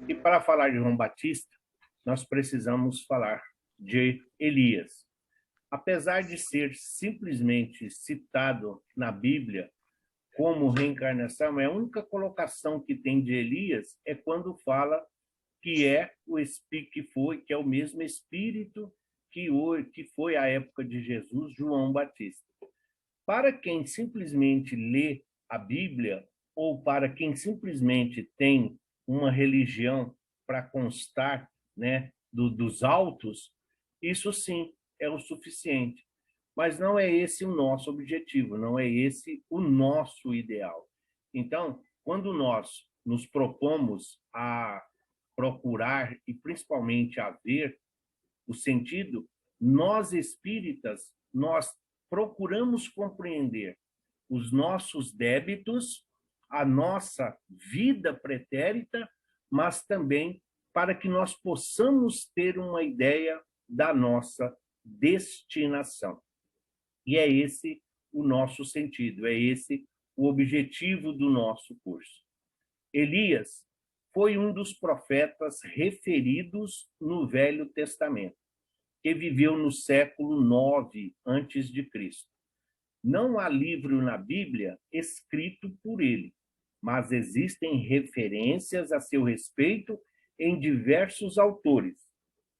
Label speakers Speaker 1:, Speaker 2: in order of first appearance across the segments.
Speaker 1: E para falar de João Batista, nós precisamos falar de Elias. Apesar de ser simplesmente citado na Bíblia como reencarnação, a única colocação que tem de Elias é quando fala que é o espírito que é o mesmo espírito que foi à época de Jesus, João Batista. Para quem simplesmente lê a Bíblia ou para quem simplesmente tem uma religião para constar, né, dos autos, isso sim é o suficiente. Mas não é esse o nosso objetivo, não é esse o nosso ideal. Então, quando nós nos propomos a procurar e principalmente a ver o sentido, nós espíritas, nós procuramos compreender os nossos débitos, a nossa vida pretérita, mas também para que nós possamos ter uma ideia da nossa destinação. E é esse o nosso sentido, é esse o objetivo do nosso curso. Elias foi um dos profetas referidos no Velho Testamento, que viveu no século 9 antes de Cristo. Não há livro na Bíblia escrito por ele, mas existem referências a seu respeito em diversos autores,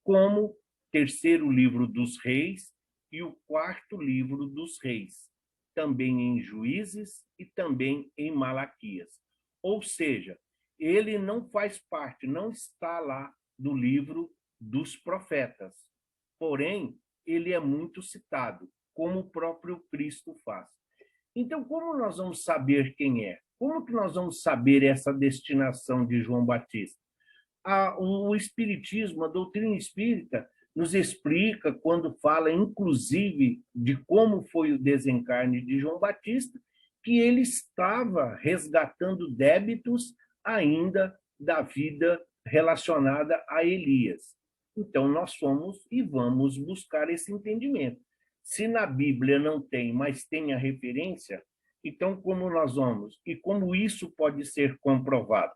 Speaker 1: como terceiro livro dos Reis e o quarto livro dos Reis, também em Juízes e também em Malaquias. Ou seja, ele não faz parte, não está lá no livro dos profetas. Porém, ele é muito citado, como o próprio Cristo faz. Então, como nós vamos saber quem é? Como que nós vamos saber essa destinação de João Batista? O Espiritismo, a doutrina espírita, nos explica, quando fala, inclusive, de como foi o desencarne de João Batista, que ele estava resgatando débitos ainda da vida relacionada a Elias. Então, nós fomos e vamos buscar esse entendimento. Se na Bíblia não tem, mas tem a referência, então como nós vamos? E como isso pode ser comprovado?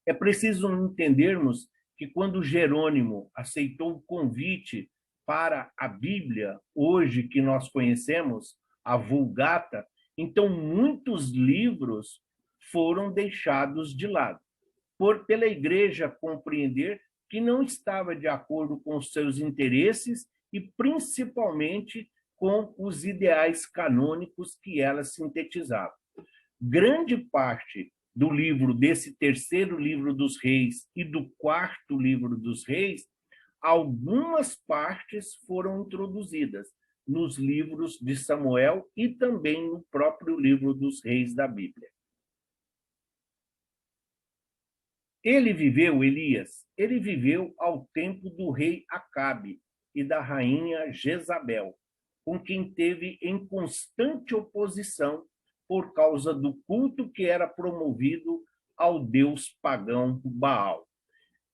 Speaker 1: É preciso entendermos que quando Jerônimo aceitou o convite para a Bíblia, hoje que nós conhecemos, a Vulgata, então muitos livros foram deixados de lado, pela igreja compreender que não estava de acordo com os seus interesses e principalmente com os ideais canônicos que ela sintetizava. Grande parte do livro, desse terceiro livro dos reis e do quarto livro dos reis, algumas partes foram introduzidas nos livros de Samuel e também no próprio livro dos reis da Bíblia. Ele viveu ao tempo do rei Acabe e da rainha Jezabel, com quem teve em constante oposição por causa do culto que era promovido ao deus pagão Baal.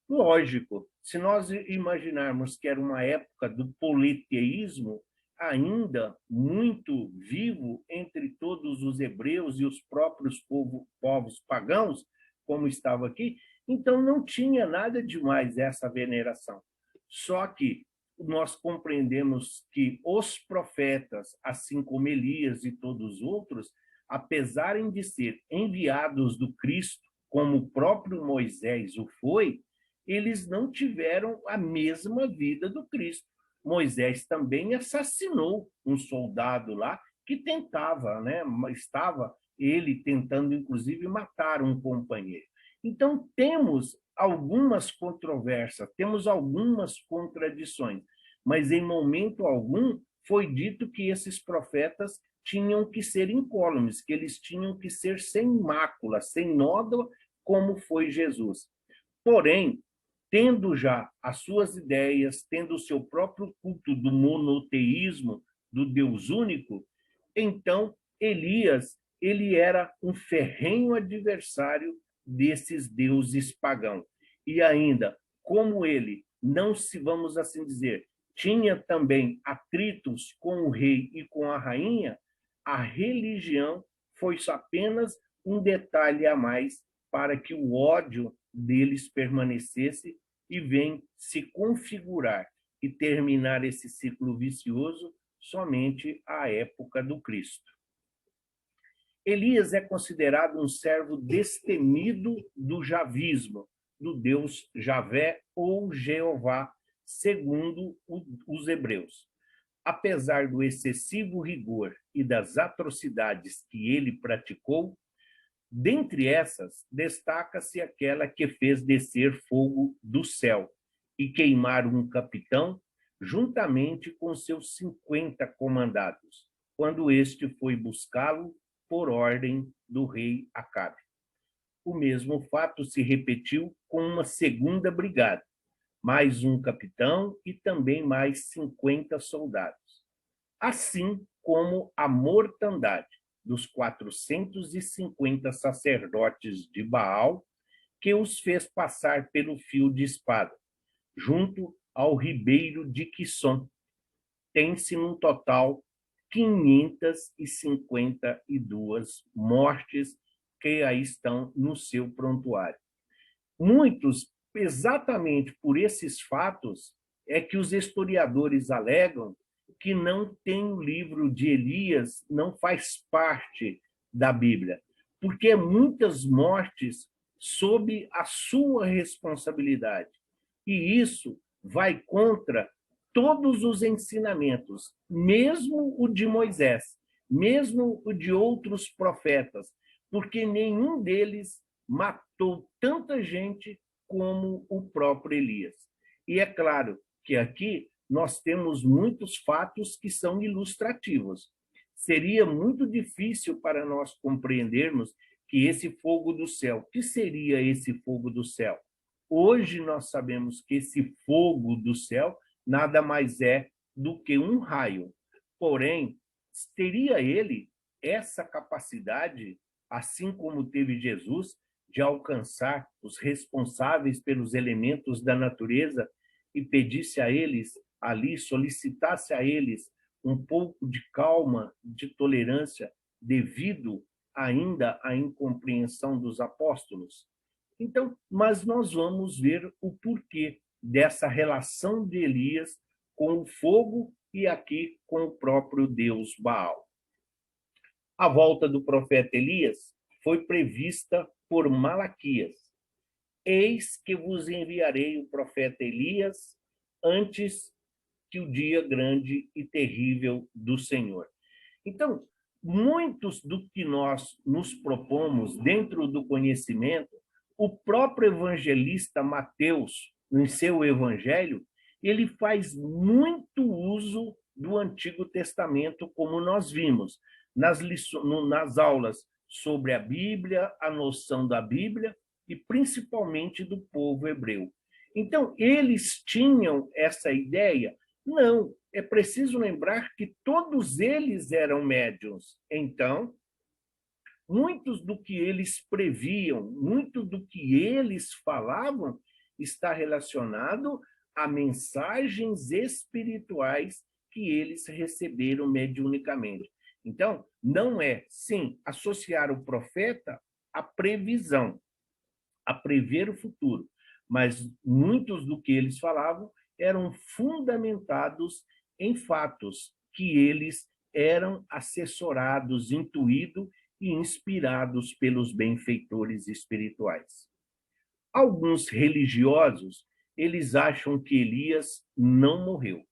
Speaker 1: Lógico, se nós imaginarmos que era uma época do politeísmo, ainda muito vivo entre todos os hebreus e os próprios povos pagãos, como estava aqui, então não tinha nada demais essa veneração. Só que nós compreendemos que os profetas, assim como Elias e todos os outros, apesar de ser enviados do Cristo, como o próprio Moisés o foi, eles não tiveram a mesma vida do Cristo. Moisés também assassinou um soldado lá que tentava, né? Estava ele tentando, inclusive, matar um companheiro. Então, temos algumas controvérsias, temos algumas contradições, mas em momento algum foi dito que esses profetas tinham que ser incólumes, que eles tinham que ser sem mácula, sem nódoa, como foi Jesus. Porém, tendo já as suas ideias, tendo o seu próprio culto do monoteísmo, do Deus único, então Elias, ele era um ferrenho adversário desses deuses pagãos. E ainda, como ele não se, vamos assim dizer, tinha também atritos com o rei e com a rainha, a religião foi apenas um detalhe a mais para que o ódio deles permanecesse e vem se configurar e terminar esse ciclo vicioso somente à época do Cristo. Elias é considerado um servo destemido do javismo, do Deus Javé ou Jeová, segundo os hebreus. Apesar do excessivo rigor e das atrocidades que ele praticou, dentre essas, destaca-se aquela que fez descer fogo do céu e queimar um capitão, juntamente com seus 50 comandados, quando este foi buscá-lo por ordem do rei Acabe. O mesmo fato se repetiu com uma segunda brigada, mais um capitão e também mais 50 soldados. Assim como a mortandade dos 450 sacerdotes de Baal, que os fez passar pelo fio de espada, junto ao ribeiro de Quisson. Tem-se num total 552 mortes que aí estão no seu prontuário. Muitos, exatamente por esses fatos, é que os historiadores alegam que não tem o livro de Elias, não faz parte da Bíblia, porque muitas mortes sob a sua responsabilidade. E isso vai contra todos os ensinamentos, mesmo o de Moisés, mesmo o de outros profetas, porque nenhum deles matou tanta gente como o próprio Elias. E é claro que aqui nós temos muitos fatos que são ilustrativos. Seria muito difícil para nós compreendermos que esse fogo do céu, o que seria esse fogo do céu? Hoje nós sabemos que esse fogo do céu nada mais é do que um raio. Porém, teria ele essa capacidade, assim como teve Jesus, de alcançar os responsáveis pelos elementos da natureza e pedisse a eles ali, solicitasse a eles um pouco de calma, de tolerância, devido ainda à incompreensão dos apóstolos? Então, mas nós vamos ver o porquê dessa relação de Elias com o fogo e aqui com o próprio Deus Baal. A volta do profeta Elias foi prevista por Malaquias. Eis que vos enviarei o profeta Elias antes que o dia grande e terrível do Senhor. Então, muitos do que nós nos propomos dentro do conhecimento, o próprio evangelista Mateus, em seu evangelho, ele faz muito uso do Antigo Testamento, como nós vimos nas aulas sobre a Bíblia, a noção da Bíblia e principalmente do povo hebreu. Então, eles tinham essa ideia? Não, é preciso lembrar que todos eles eram médiuns. Então, muitos do que eles previam, muito do que eles falavam, está relacionado a mensagens espirituais que eles receberam mediunicamente. Então, não é, sim, associar o profeta à previsão, a prever o futuro, mas muitos do que eles falavam eram fundamentados em fatos que eles eram assessorados, intuídos e inspirados pelos benfeitores espirituais. Alguns religiosos, eles acham que Elias não morreu.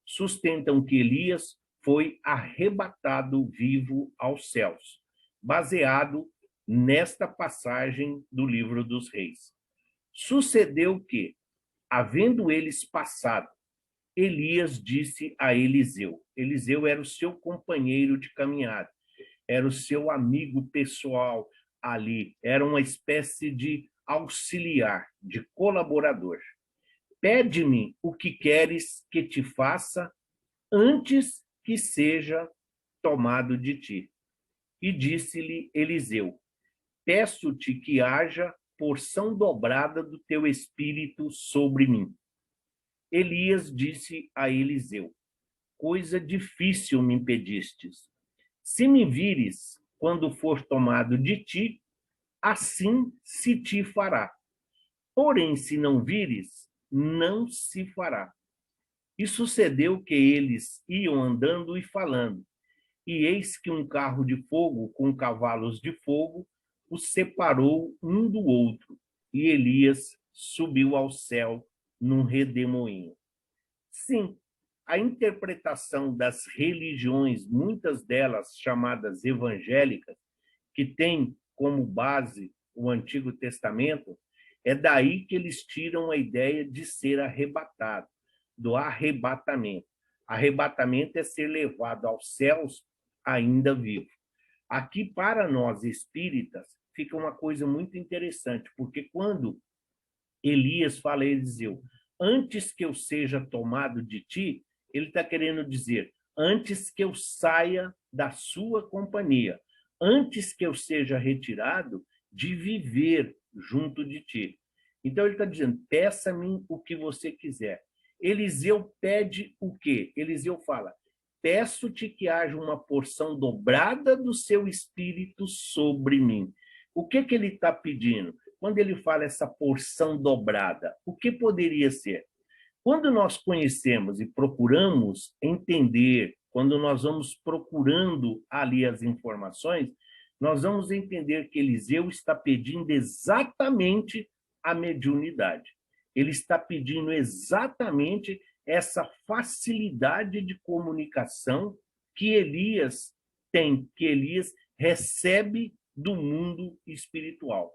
Speaker 1: Sustentam que Elias foi arrebatado vivo aos céus, baseado nesta passagem do livro dos Reis. Sucedeu que, havendo eles passado, Elias disse a Eliseu. Eliseu era o seu companheiro de caminhada, era o seu amigo pessoal ali, era uma espécie de auxiliar, de colaborador. Pede-me o que queres que te faça antes que seja tomado de ti. E disse-lhe Eliseu: peço-te que haja porção dobrada do teu espírito sobre mim. Elias disse a Eliseu: coisa difícil me pedistes. Se me vires quando for tomado de ti, assim se te fará. Porém, se não vires, não se fará. E sucedeu que eles iam andando e falando, e eis que um carro de fogo com cavalos de fogo os separou um do outro, e Elias subiu ao céu num redemoinho. Sim, a interpretação das religiões, muitas delas chamadas evangélicas, que têm como base o Antigo Testamento, é daí que eles tiram a ideia de ser arrebatado, do arrebatamento. Arrebatamento é ser levado aos céus ainda vivo. Aqui, para nós espíritas, fica uma coisa muito interessante, porque quando Elias fala a Eliseu, antes que eu seja tomado de ti, ele está querendo dizer, antes que eu saia da sua companhia, antes que eu seja retirado de viver junto de ti. Então ele está dizendo, peça-me o que você quiser. Eliseu pede o quê? Eliseu fala, peço-te que haja uma porção dobrada do seu espírito sobre mim. O que ele está pedindo? Quando ele fala essa porção dobrada, o que poderia ser? Quando nós conhecemos e procuramos entender, quando nós vamos procurando ali as informações, nós vamos entender que Eliseu está pedindo exatamente a mediunidade. Ele está pedindo exatamente essa facilidade de comunicação que Elias tem, que Elias recebe do mundo espiritual.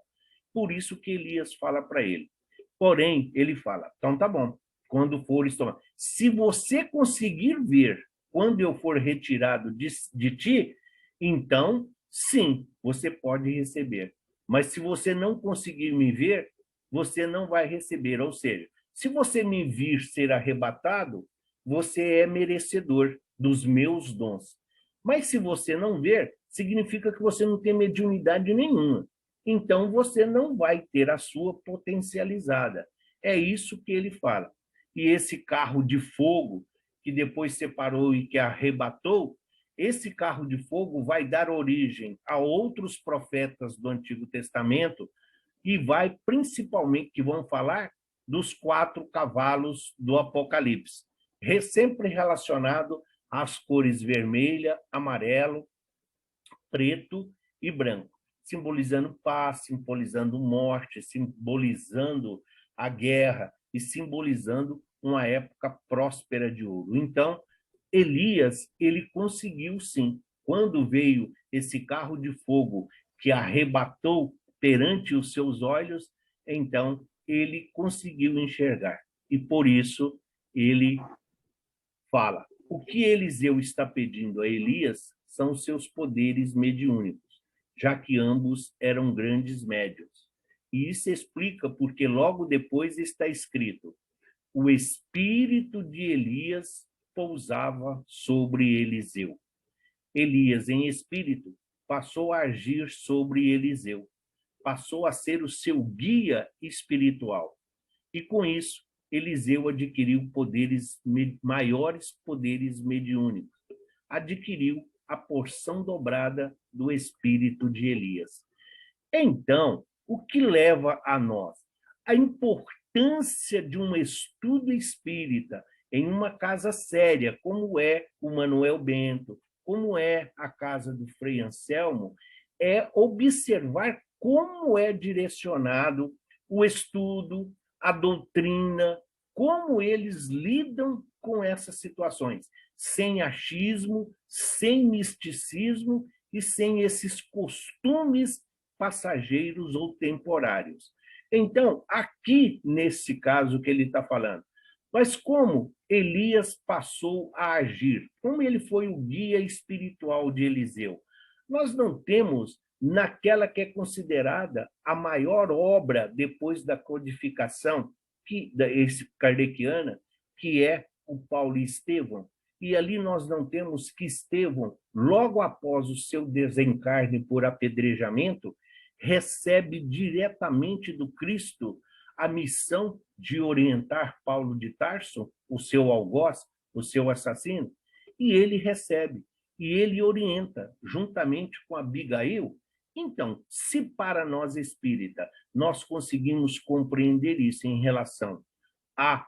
Speaker 1: Por isso que Elias fala para ele. Porém, ele fala, então tá bom, quando fores tomar. Se você conseguir ver quando eu for retirado de ti, então, sim, você pode receber. Mas se você não conseguir me ver, você não vai receber. Ou seja, se você me vir ser arrebatado, você é merecedor dos meus dons. Mas se você não ver, significa que você não tem mediunidade nenhuma. Então, você não vai ter a sua potencializada. É isso que ele fala. E esse carro de fogo, que depois separou e que arrebatou, esse carro de fogo vai dar origem a outros profetas do Antigo Testamento e vai, principalmente, que vão falar dos 4 cavalos do Apocalipse, sempre relacionado às cores vermelha, amarelo, preto e branco, simbolizando paz, simbolizando morte, simbolizando a guerra e simbolizando uma época próspera de ouro. Então, Elias, ele conseguiu sim, quando veio esse carro de fogo que arrebatou perante os seus olhos, então ele conseguiu enxergar. E por isso ele fala: o que Eliseu está pedindo a Elias são os seus poderes mediúnicos, já que ambos eram grandes médiuns. E isso explica porque logo depois está escrito: o espírito de Elias pousava sobre Eliseu. Elias, em espírito, passou a agir sobre Eliseu, passou a ser o seu guia espiritual. E com isso, Eliseu adquiriu maiores poderes mediúnicos, adquiriu a porção dobrada do espírito de Elias. Então, o que leva a nós? A importância de um estudo espírita em uma casa séria, como é o Manuel Bento, como é a casa do Frei Anselmo, é observar como é direcionado o estudo, a doutrina, como eles lidam com essas situações, sem achismo, sem misticismo e sem esses costumes passageiros ou temporários. Então, aqui, nesse caso que ele está falando, mas como Elias passou a agir? Como ele foi o guia espiritual de Eliseu? Nós não temos naquela que é considerada a maior obra depois da codificação kardeciana, que é o Paulo e Estevão. E ali nós não temos que Estevão, logo após o seu desencarne por apedrejamento, recebe diretamente do Cristo a missão de orientar Paulo de Tarso, o seu algoz, o seu assassino, e ele recebe, e ele orienta, juntamente com Abigail, Então, se para nós espírita nós conseguimos compreender isso em relação a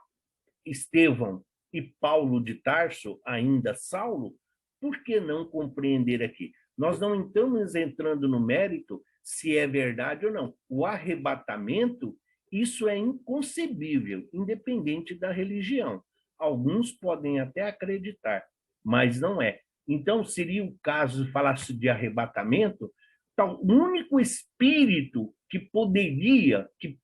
Speaker 1: Estevão e Paulo de Tarso, ainda Saulo, por que não compreender aqui? Nós não estamos entrando no mérito se é verdade ou não. O arrebatamento, isso é inconcebível, independente da religião. Alguns podem até acreditar, mas não é. Então, seria o caso de falar-se de arrebatamento, então, o único espírito que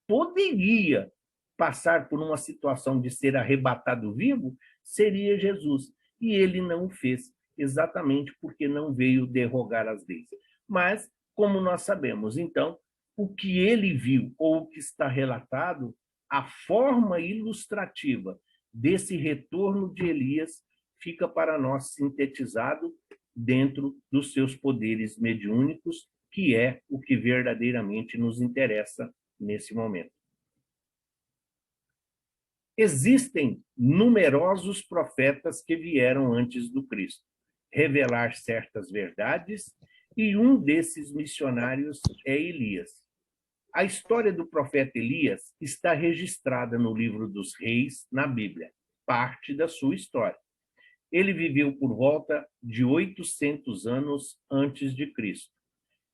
Speaker 1: poderia passar por uma situação de ser arrebatado vivo seria Jesus. E ele não o fez, exatamente porque não veio derrogar as leis. Mas, como nós sabemos, então, o que ele viu, ou o que está relatado, a forma ilustrativa desse retorno de Elias fica para nós sintetizado dentro dos seus poderes mediúnicos, que é o que verdadeiramente nos interessa nesse momento. Existem numerosos profetas que vieram antes do Cristo revelar certas verdades, e um desses missionários é Elias. A história do profeta Elias está registrada no livro dos Reis, na Bíblia, parte da sua história. Ele viveu por volta de 800 anos antes de Cristo.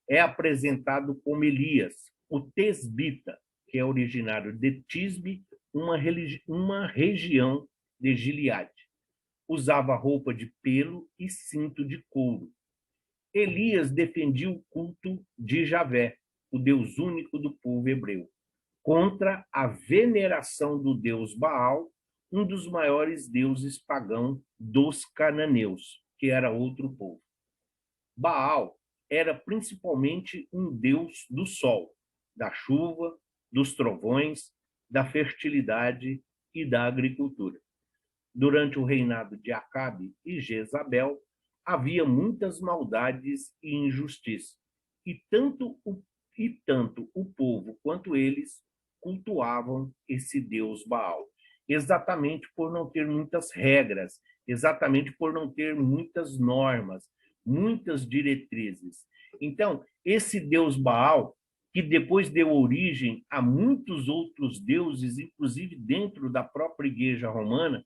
Speaker 1: É apresentado como Elias, o tesbita, que é originário de Tisbe, uma região de Gileade. Usava roupa de pelo e cinto de couro. Elias defendia o culto de Javé, o Deus único do povo hebreu, contra a veneração do deus Baal, um dos maiores deuses pagãos dos cananeus, que era outro povo. Baal era principalmente um deus do sol, da chuva, dos trovões, da fertilidade e da agricultura. Durante o reinado de Acabe e Jezabel, havia muitas maldades e injustiça, e tanto o povo quanto eles cultuavam esse deus Baal, exatamente por não ter muitas regras, exatamente por não ter muitas normas, muitas diretrizes. Então, esse deus Baal, que depois deu origem a muitos outros deuses, inclusive dentro da própria Igreja Romana,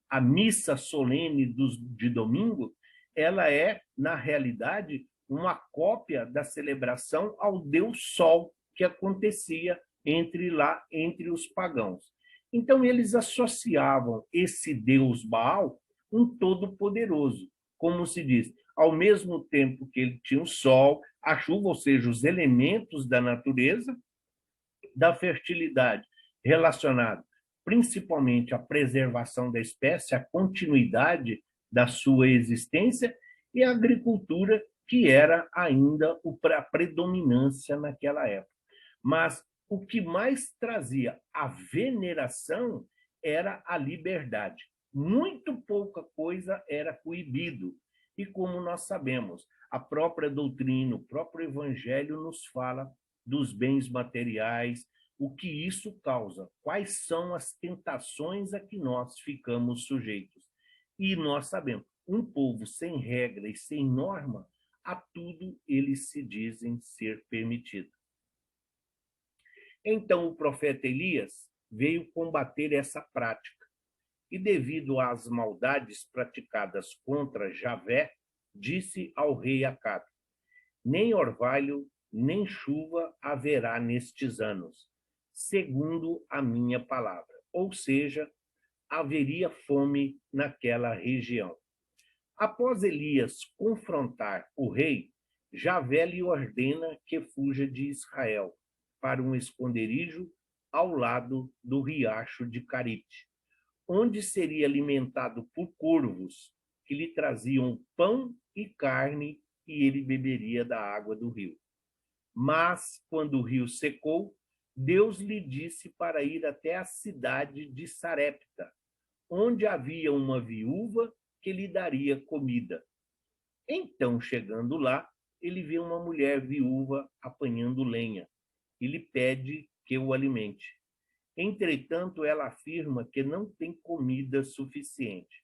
Speaker 1: a missa solene de domingo, ela é, na realidade, uma cópia da celebração ao Deus Sol que acontecia entre os pagãos. Então, eles associavam esse Deus Baal um todo-poderoso, como se diz, ao mesmo tempo que ele tinha o sol, a chuva, ou seja, os elementos da natureza, da fertilidade relacionado principalmente à preservação da espécie, à continuidade da sua existência, e a agricultura, que era ainda a predominância naquela época. Mas o que mais trazia a veneração era a liberdade. Muito pouca coisa era coibido. E como nós sabemos, a própria doutrina, o próprio evangelho nos fala dos bens materiais, o que isso causa, quais são as tentações a que nós ficamos sujeitos. E nós sabemos, um povo sem regra e sem norma, a tudo eles se dizem ser permitido. Então o profeta Elias veio combater essa prática, e devido às maldades praticadas contra Javé, disse ao rei Acabe: nem orvalho, nem chuva haverá nestes anos, segundo a minha palavra. Ou seja, haveria fome naquela região. Após Elias confrontar o rei, Javé lhe ordena que fuja de Israel para um esconderijo ao lado do riacho de Carite, onde seria alimentado por corvos que lhe traziam pão e carne, e ele beberia da água do rio. Mas, quando o rio secou, Deus lhe disse para ir até a cidade de Sarepta, onde havia uma viúva que lhe daria comida. Então, chegando lá, ele vê uma mulher viúva apanhando lenha e lhe pede que o alimente. Entretanto, ela afirma que não tem comida suficiente.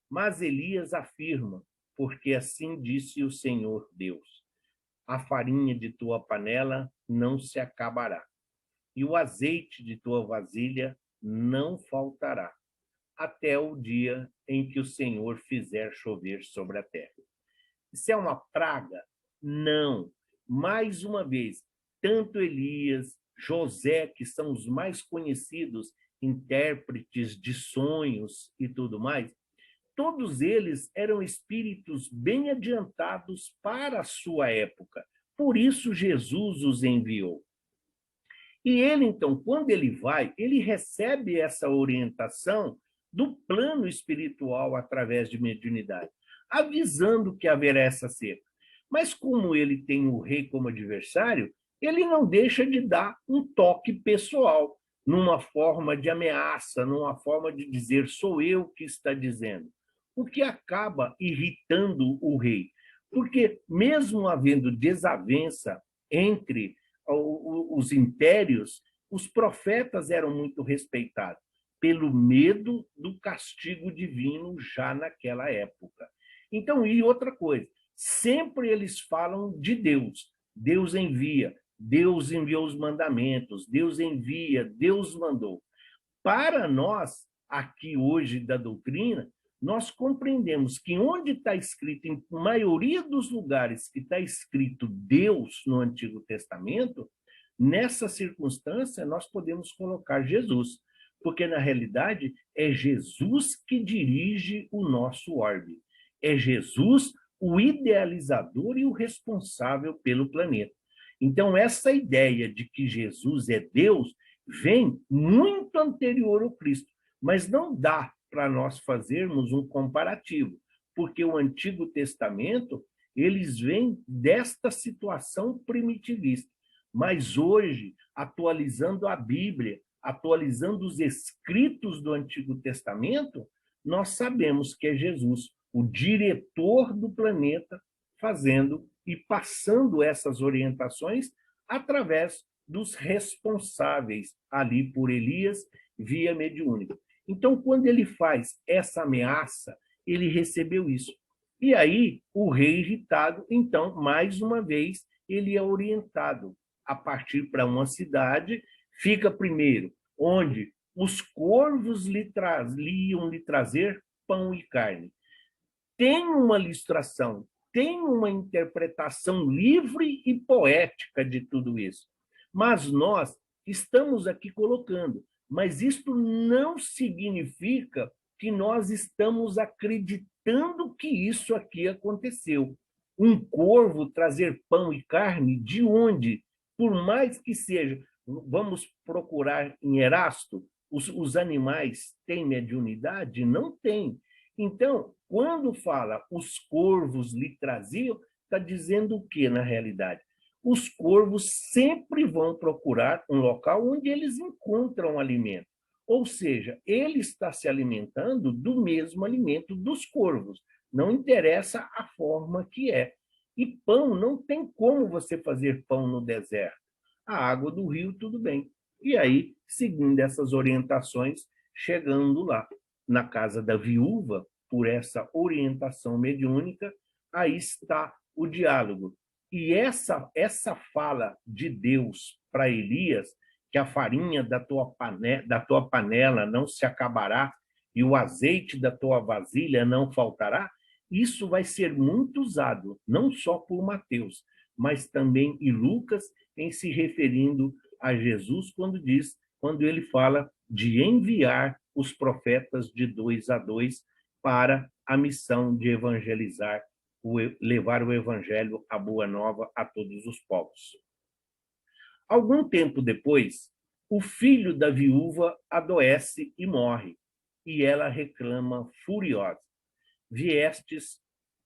Speaker 1: Mas Elias afirma: porque assim disse o Senhor Deus: a farinha de tua panela não se acabará, e o azeite de tua vasilha não faltará, até o dia em que o Senhor fizer chover sobre a terra. Isso é uma praga? Não. Mais uma vez, tanto Elias, José, que são os mais conhecidos intérpretes de sonhos e tudo mais, todos eles eram espíritos bem adiantados para a sua época. Por isso Jesus os enviou. E ele, então, quando ele vai, ele recebe essa orientação do plano espiritual através de mediunidade, avisando que haverá essa seca. Mas como ele tem o rei como adversário, ele não deixa de dar um toque pessoal, numa forma de ameaça, numa forma de dizer, sou eu que está dizendo, o que acaba irritando o rei. Porque mesmo havendo desavença entre os impérios, os profetas eram muito respeitados, pelo medo do castigo divino já naquela época. Então, e outra coisa, sempre eles falam de Deus. Deus envia, Deus enviou os mandamentos, Deus envia, Deus mandou. Para nós, aqui hoje da doutrina, nós compreendemos que onde está escrito, em maioria dos lugares que está escrito Deus no Antigo Testamento, nessa circunstância nós podemos colocar Jesus, porque na realidade é Jesus que dirige o nosso orbe. É Jesus o idealizador e o responsável pelo planeta. Então, essa ideia de que Jesus é Deus vem muito anterior ao Cristo, mas não dá para nós fazermos um comparativo, porque o Antigo Testamento, eles vêm desta situação primitivista. Mas hoje, atualizando a Bíblia, atualizando os escritos do Antigo Testamento, nós sabemos que é Jesus, o diretor do planeta, fazendo e passando essas orientações através dos responsáveis ali por Elias via mediúnica. Então, quando ele faz essa ameaça, ele recebeu isso. E aí, o rei irritado, então, mais uma vez, ele é orientado a partir para uma cidade, fica primeiro, onde os corvos iam lhe trazer pão e carne. Tem uma ilustração, tem uma interpretação livre e poética de tudo isso. Mas nós estamos aqui colocando, mas isto não significa que nós estamos acreditando que isso aqui aconteceu. Um corvo trazer pão e carne, de onde? Por mais que seja, vamos procurar em Erasto, os animais têm mediunidade? Não tem. Então, quando fala os corvos lhe traziam, está dizendo o que na realidade? Os corvos sempre vão procurar um local onde eles encontram alimento. Ou seja, ele está se alimentando do mesmo alimento dos corvos. Não interessa a forma que é. E pão, não tem como você fazer pão no deserto. A água do rio, tudo bem. E aí, seguindo essas orientações, chegando lá na casa da viúva, por essa orientação mediúnica, aí está o diálogo. E essa fala de Deus para Elias, que a farinha da tua panela não se acabará e o azeite da tua vasilha não faltará, isso vai ser muito usado, não só por Mateus, mas também em Lucas, em se referindo a Jesus, quando ele fala de enviar os profetas de 2 a 2 para a missão de evangelizar, levar o evangelho, a boa nova a todos os povos. Algum tempo depois, o filho da viúva adoece e morre, e ela reclama furiosa: viestes,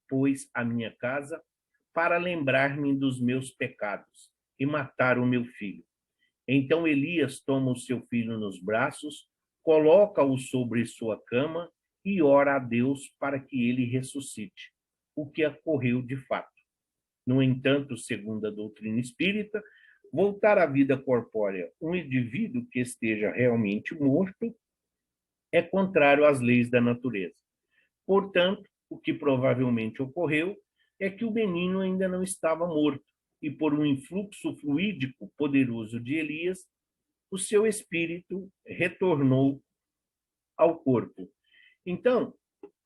Speaker 1: pois, à minha casa para lembrar-me dos meus pecados e matar o meu filho. Então Elias toma o seu filho nos braços, coloca-o sobre sua cama e ora a Deus para que ele ressuscite, o que ocorreu de fato. No entanto, segundo a doutrina espírita, voltar à vida corpórea um indivíduo que esteja realmente morto é contrário às leis da natureza. Portanto, o que provavelmente ocorreu é que o menino ainda não estava morto, e por um influxo fluídico poderoso de Elias, o seu espírito retornou ao corpo. Então,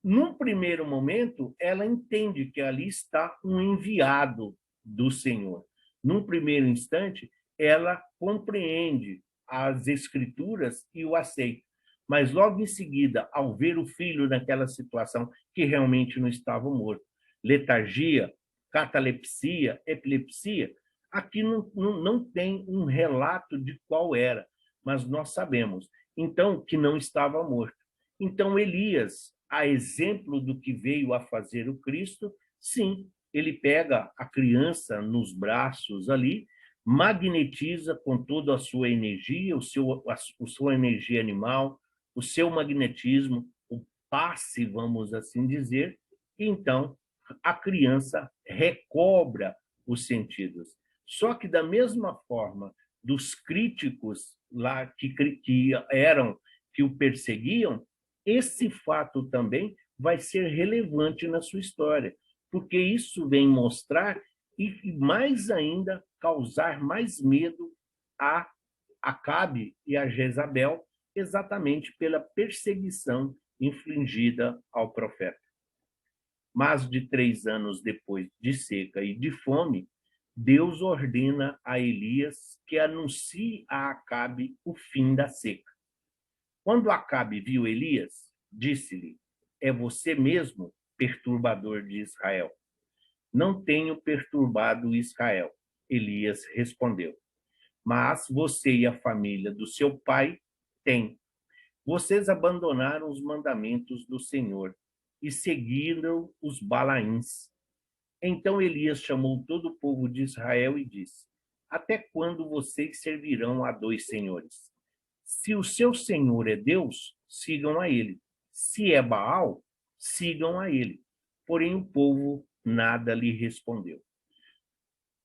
Speaker 1: num primeiro momento, ela entende que ali está um enviado do Senhor. Num primeiro instante, ela compreende as Escrituras e o aceita. Mas logo em seguida, ao ver o filho naquela situação que realmente não estava morto, letargia, catalepsia, epilepsia, aqui não tem um relato de qual era, mas nós sabemos, então, que não estava morto. Então, Elias, a exemplo do que veio a fazer o Cristo, sim, ele pega a criança nos braços ali, magnetiza com toda a sua energia, a sua energia animal, o seu magnetismo, o passe, vamos assim dizer, e então a criança recobra os sentidos. Só que da mesma forma dos críticos lá que o perseguiam, esse fato também vai ser relevante na sua história, porque isso vem mostrar e mais ainda causar mais medo a Acabe e a Jezabel, exatamente pela perseguição infligida ao profeta. Mais de 3 anos depois de seca e de fome, Deus ordena a Elias que anuncie a Acabe o fim da seca. Quando Acabe viu Elias, disse-lhe: é você mesmo, perturbador de Israel. Não tenho perturbado Israel. Elias respondeu: mas você e a família do seu pai têm. Vocês abandonaram os mandamentos do Senhor e seguiram os Balaíns. Então Elias chamou todo o povo de Israel e disse: até quando vocês servirão a 2 senhores? Se o seu senhor é Deus, sigam a ele. Se é Baal, sigam a ele. Porém, o povo nada lhe respondeu.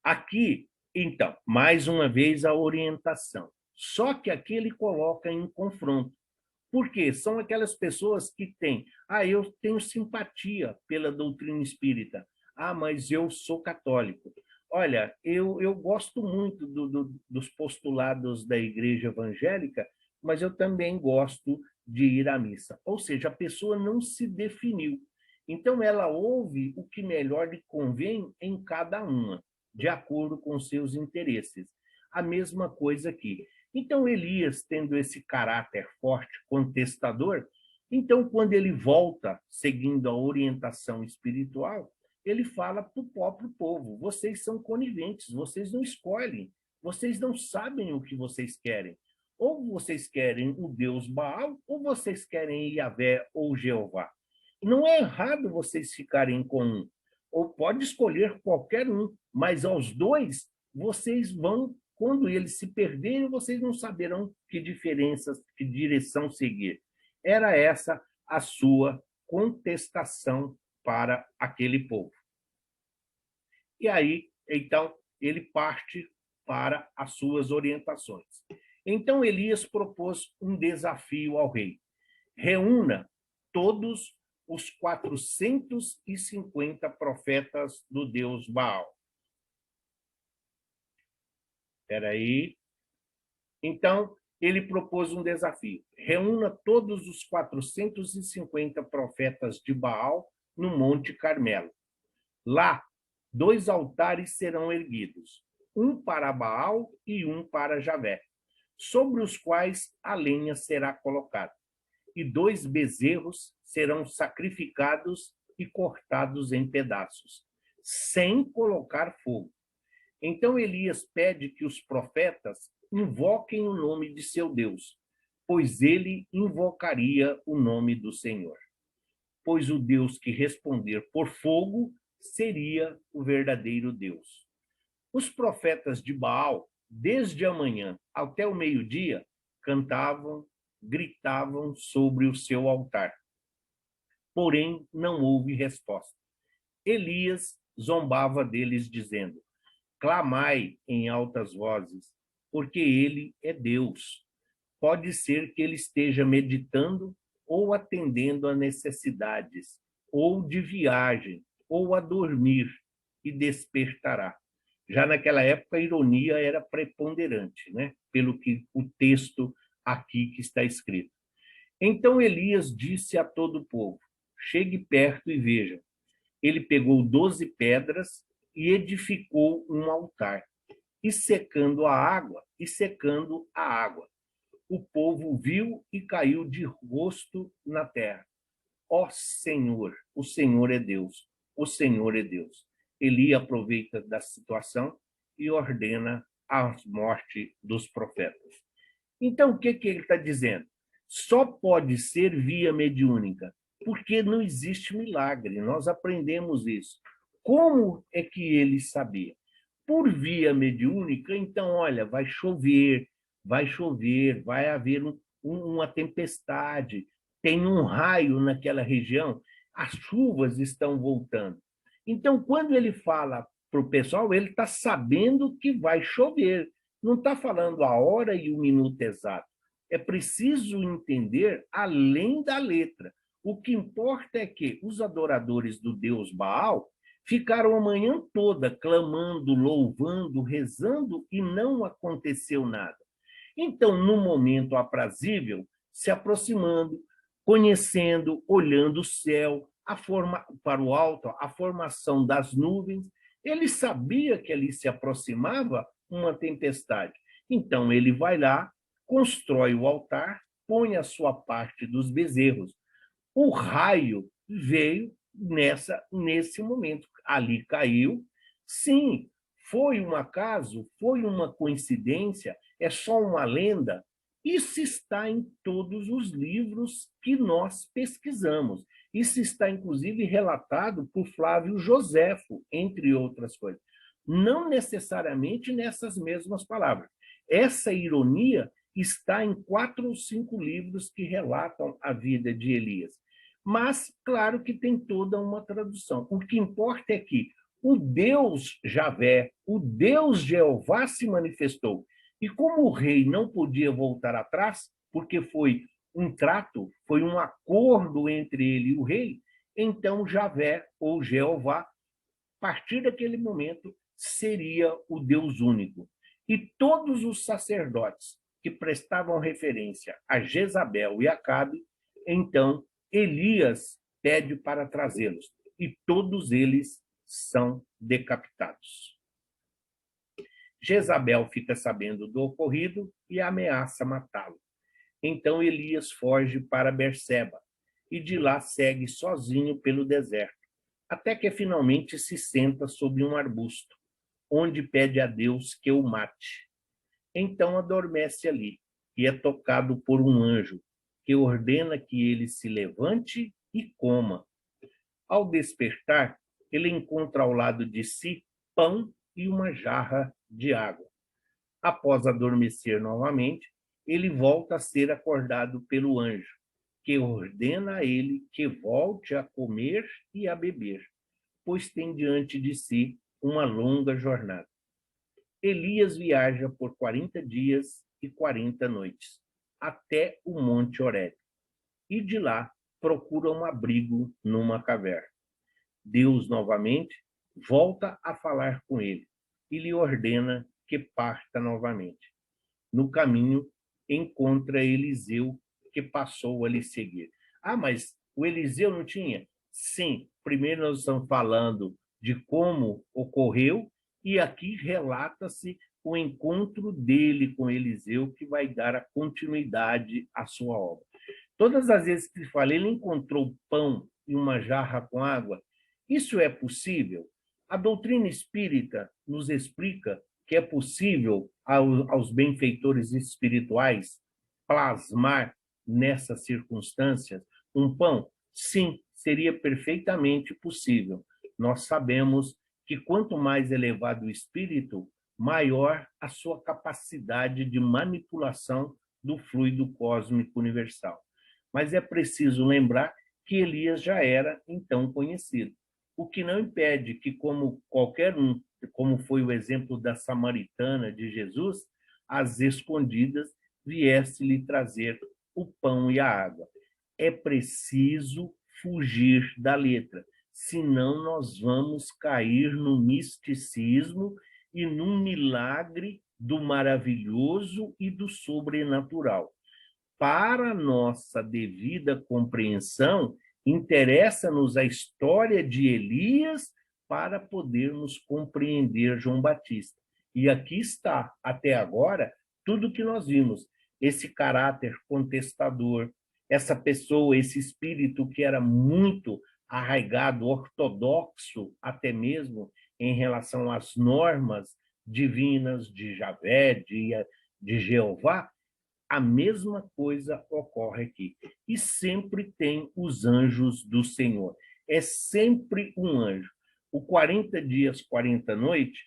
Speaker 1: Aqui, então, mais uma vez a orientação. Só que aqui ele coloca em confronto. Por quê? São aquelas pessoas que têm, eu tenho simpatia pela doutrina espírita. Mas eu sou católico. Olha, eu gosto muito dos postulados da igreja evangélica, mas eu também gosto de ir à missa. Ou seja, a pessoa não se definiu. Então, ela ouve o que melhor lhe convém em cada uma, de acordo com seus interesses. A mesma coisa aqui. Então, Elias, tendo esse caráter forte, contestador, então, quando ele volta, seguindo a orientação espiritual, ele fala para o próprio povo: vocês são coniventes, vocês não escolhem, vocês não sabem o que vocês querem. Ou vocês querem o Deus Baal, ou vocês querem Yahvé ou Jeová. Não é errado vocês ficarem com um, ou pode escolher qualquer um, mas aos dois vocês vão, quando eles se perderem, vocês não saberão que diferenças, que direção seguir. Era essa a sua contestação para aquele povo. E aí, então, ele parte para as suas orientações. Então, Elias propôs um desafio ao rei: reúna todos os 450 profetas do Deus Baal. Espera aí. Então, ele propôs um desafio: reúna todos os 450 profetas de Baal no Monte Carmelo. Lá, 2 altares serão erguidos, um para Baal e um para Javé, sobre os quais a lenha será colocada, e 2 bezerros serão sacrificados e cortados em pedaços, sem colocar fogo. Então Elias pede que os profetas invoquem o nome de seu Deus, pois ele invocaria o nome do Senhor. Pois o Deus que responder por fogo seria o verdadeiro Deus. Os profetas de Baal, desde a manhã até o meio-dia, cantavam, gritavam sobre o seu altar. Porém, não houve resposta. Elias zombava deles, dizendo: clamai em altas vozes, porque ele é Deus. Pode ser que ele esteja meditando ou atendendo a necessidades, ou de viagem, ou a dormir, e despertará. Já naquela época, a ironia era preponderante, né? Pelo que o texto aqui que está escrito. Então Elias disse a todo o povo: chegue perto e veja. Ele pegou 12 pedras e edificou um altar, e secando a água. O povo viu e caiu de rosto na terra. Ó Senhor, o Senhor é Deus, o Senhor é Deus. Eli aproveita da situação e ordena a morte dos profetas. Então, o que ele está dizendo? Só pode ser via mediúnica, porque não existe milagre. Nós aprendemos isso. Como é que ele sabia? Por via mediúnica, então, olha, vai chover, vai haver uma tempestade, tem um raio naquela região, as chuvas estão voltando. Então, quando ele fala para o pessoal, ele está sabendo que vai chover, não está falando a hora e o minuto exato. É preciso entender além da letra. O que importa é que os adoradores do deus Baal ficaram a manhã toda clamando, louvando, rezando e não aconteceu nada. Então, no momento aprazível, se aproximando, conhecendo, olhando o céu, para o alto, a formação das nuvens, ele sabia que ali se aproximava uma tempestade. Então, ele vai lá, constrói o altar, põe a sua parte dos bezerros. O raio veio nesse momento. Ali caiu. Sim, foi um acaso, foi uma coincidência, é só uma lenda. Isso está em todos os livros que nós pesquisamos. Isso está, inclusive, relatado por Flávio Joséfo, entre outras coisas. Não necessariamente nessas mesmas palavras. Essa ironia está em 4 ou 5 livros que relatam a vida de Elias. Mas, claro que tem toda uma tradução. O que importa é que o Deus Javé, o Deus Jeová se manifestou. E como o rei não podia voltar atrás, porque foi um trato, foi um acordo entre ele e o rei, então Javé, ou Jeová, a partir daquele momento, seria o Deus único. E todos os sacerdotes que prestavam referência a Jezabel e Acabe, então Elias pede para trazê-los, e todos eles são decapitados. Jezabel fica sabendo do ocorrido e ameaça matá-lo. Então Elias foge para Berseba e de lá segue sozinho pelo deserto, até que finalmente se senta sob um arbusto, onde pede a Deus que o mate. Então adormece ali e é tocado por um anjo, que ordena que ele se levante e coma. Ao despertar, ele encontra ao lado de si pão e uma jarra de água. Após adormecer novamente, ele volta a ser acordado pelo anjo, que ordena a ele que volte a comer e a beber, pois tem diante de si uma longa jornada. Elias viaja por 40 dias e 40 noites, até o Monte Horebe, e de lá procura um abrigo numa caverna. Deus, novamente, volta a falar com ele e lhe ordena que parta novamente. No caminho, encontra Eliseu, que passou a lhe seguir. Ah, mas o Eliseu não tinha? Sim, primeiro nós estamos falando de como ocorreu, e aqui relata-se o encontro dele com Eliseu, que vai dar a continuidade à sua obra. Todas as vezes que fala, ele encontrou pão e uma jarra com água. Isso é possível? A doutrina espírita nos explica que é possível aos benfeitores espirituais plasmar nessas circunstâncias um pão? Sim, seria perfeitamente possível. Nós sabemos que quanto mais elevado o espírito, maior a sua capacidade de manipulação do fluido cósmico universal. Mas é preciso lembrar que Elias já era então conhecido, o que não impede que, como qualquer um, como foi o exemplo da samaritana de Jesus, às escondidas viesse lhe trazer o pão e a água. É preciso fugir da letra, senão nós vamos cair no misticismo e num milagre do maravilhoso e do sobrenatural. Para nossa devida compreensão, interessa-nos a história de Elias para podermos compreender João Batista. E aqui está, até agora, tudo que nós vimos. Esse caráter contestador, essa pessoa, esse espírito que era muito arraigado, ortodoxo até mesmo, em relação às normas divinas de Javé, de Jeová, a mesma coisa ocorre aqui. E sempre tem os anjos do Senhor. É sempre um anjo. O 40 dias, 40 noites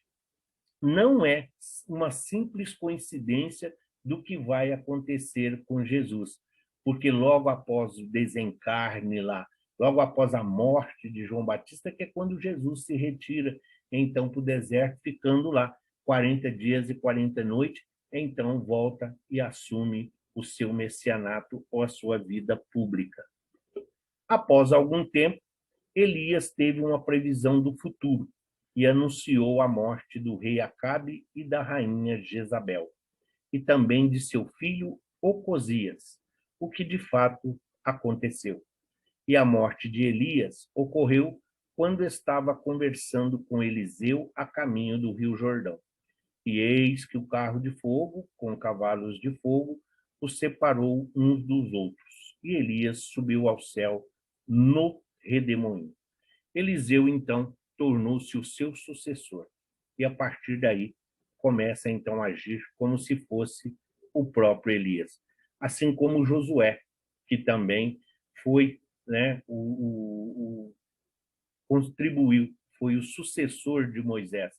Speaker 1: não é uma simples coincidência do que vai acontecer com Jesus. Porque logo após o desencarne lá, logo após a morte de João Batista, que é quando Jesus se retira, então, para o deserto, ficando lá 40 dias e 40 noites, então volta e assume o seu messianato ou a sua vida pública. Após algum tempo, Elias teve uma previsão do futuro e anunciou a morte do rei Acabe e da rainha Jezabel, e também de seu filho Ocosias, o que de fato aconteceu. E a morte de Elias ocorreu quando estava conversando com Eliseu a caminho do rio Jordão. E eis que o carro de fogo, com cavalos de fogo, os separou uns dos outros. E Elias subiu ao céu no redemoinho. Eliseu, então, tornou-se o seu sucessor. E a partir daí, começa então a agir como se fosse o próprio Elias. Assim como Josué, que também foi, né, contribuiu, foi o sucessor de Moisés.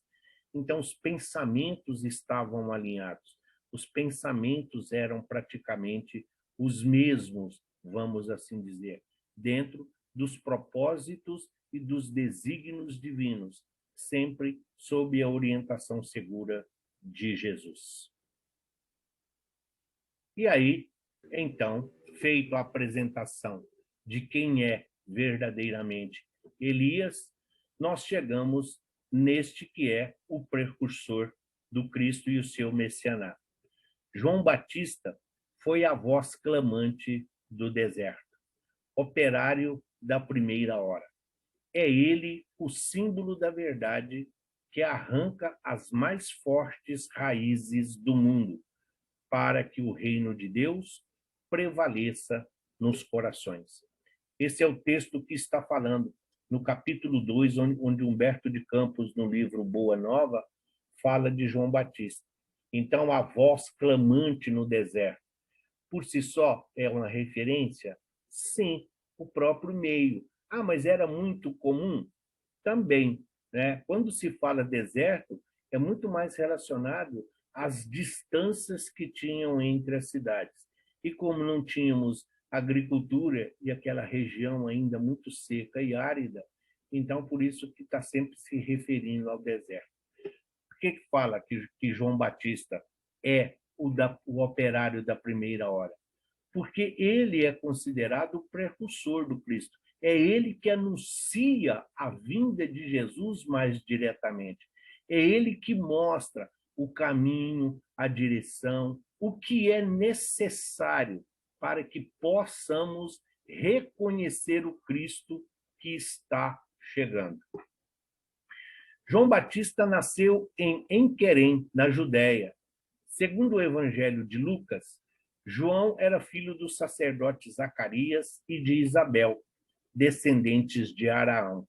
Speaker 1: Então, os pensamentos estavam alinhados, os pensamentos eram praticamente os mesmos, vamos assim dizer, dentro dos propósitos e dos desígnios divinos, sempre sob a orientação segura de Jesus. E aí, então, feito a apresentação de quem é verdadeiramente Elias, nós chegamos neste que é o precursor do Cristo e o seu messianato. João Batista foi a voz clamante do deserto, operário da primeira hora. É ele o símbolo da verdade que arranca as mais fortes raízes do mundo, para que o reino de Deus prevaleça nos corações. Esse é o texto que está falando no capítulo 2, onde Humberto de Campos, no livro Boa Nova, fala de João Batista. Então, a voz clamante no deserto, por si só, é uma referência? Sim, o próprio meio. Ah, mas era muito comum? Também. Né? Quando se fala deserto, é muito mais relacionado às distâncias que tinham entre as cidades. E como não tínhamos agricultura e aquela região ainda muito seca e árida, então por isso que está sempre se referindo ao deserto. Por que fala que João Batista é o operário da primeira hora? Porque ele é considerado o precursor do Cristo. É ele que anuncia a vinda de Jesus mais diretamente. É ele que mostra o caminho, a direção, o que é necessário para que possamos reconhecer o Cristo que está chegando. João Batista nasceu em Enquerém, na Judéia. Segundo o Evangelho de Lucas, João era filho do sacerdote Zacarias e de Isabel, descendentes de Araão,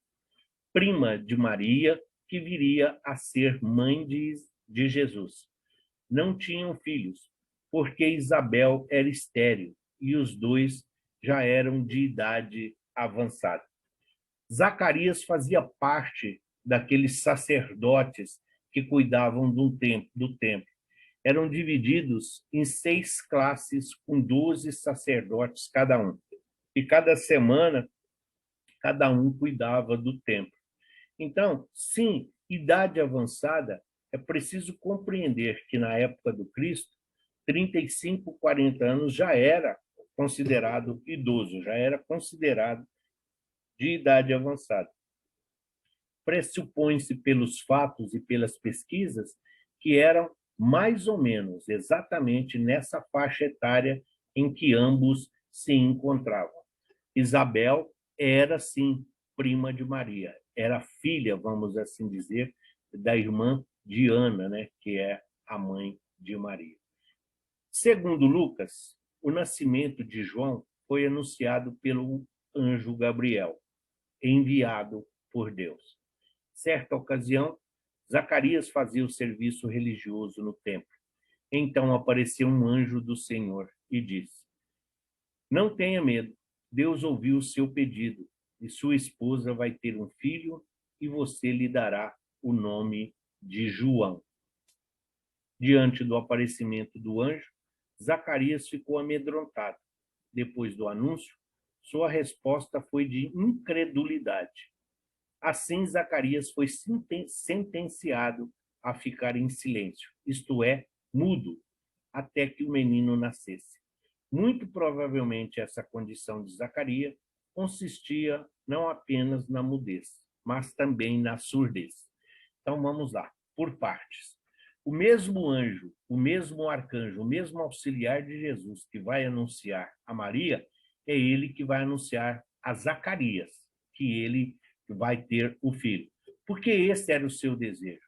Speaker 1: prima de Maria, que viria a ser mãe de Jesus. Não tinham filhos, porque Isabel era estéril e os dois já eram de idade avançada. Zacarias fazia parte daqueles sacerdotes que cuidavam do templo. Eram divididos em 6 classes, com 12 sacerdotes cada um. E cada semana, cada um cuidava do templo. Então, sim, idade avançada, é preciso compreender que na época do Cristo, 35, 40 anos já era considerado idoso, já era considerado de idade avançada. pressupõe-se pelos fatos e pelas pesquisas que eram mais ou menos exatamente nessa faixa etária em que ambos se encontravam. Isabel era, sim, prima de Maria, era filha, vamos assim dizer, da irmã de Ana, né, que é a mãe de Maria. Segundo Lucas, o nascimento de João foi anunciado pelo anjo Gabriel, enviado por Deus. Certa ocasião, Zacarias fazia o serviço religioso no templo. Então apareceu um anjo do Senhor e disse: Não tenha medo, Deus ouviu o seu pedido, e sua esposa vai ter um filho, e você lhe dará o nome de João. Diante do aparecimento do anjo, Zacarias ficou amedrontado. Depois do anúncio, sua resposta foi de incredulidade. Assim, Zacarias foi sentenciado a ficar em silêncio, isto é, mudo, até que o menino nascesse. Muito provavelmente essa condição de Zacarias consistia não apenas na mudez, mas também na surdez. Então vamos lá, por partes. O mesmo anjo, o mesmo arcanjo, o mesmo auxiliar de Jesus que vai anunciar a Maria, é ele que vai anunciar a Zacarias, que ele vai ter o filho. Porque esse era o seu desejo.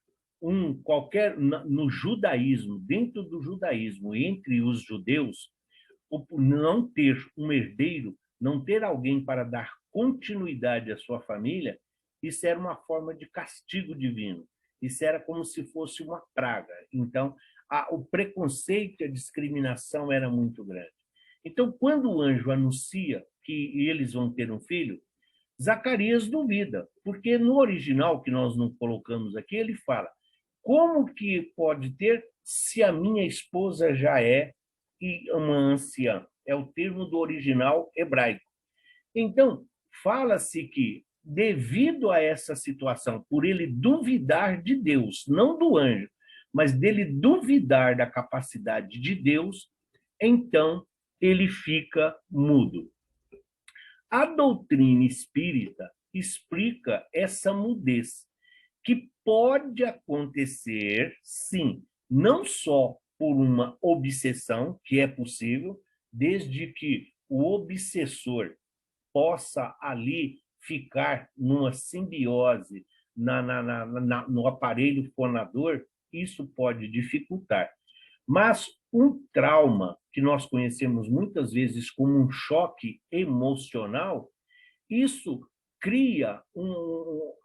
Speaker 1: No judaísmo, dentro do judaísmo, entre os judeus, não ter um herdeiro, não ter alguém para dar continuidade à sua família, isso era uma forma de castigo divino. Isso era como se fosse uma praga. Então, o preconceito e a discriminação era muito grande. Então, quando o anjo anuncia que eles vão ter um filho, Zacarias duvida, porque no original, que nós não colocamos aqui, ele fala: como que pode ter se a minha esposa já é uma anciã? É o termo do original hebraico. Então, fala-se que, devido a essa situação, por ele duvidar de Deus, não do anjo, mas dele duvidar da capacidade de Deus, então ele fica mudo. A doutrina espírita explica essa mudez, que pode acontecer, sim, não só por uma obsessão, que é possível, desde que o obsessor possa ali ficar numa simbiose no aparelho fonador, isso pode dificultar. Mas um trauma, que nós conhecemos muitas vezes como um choque emocional, isso cria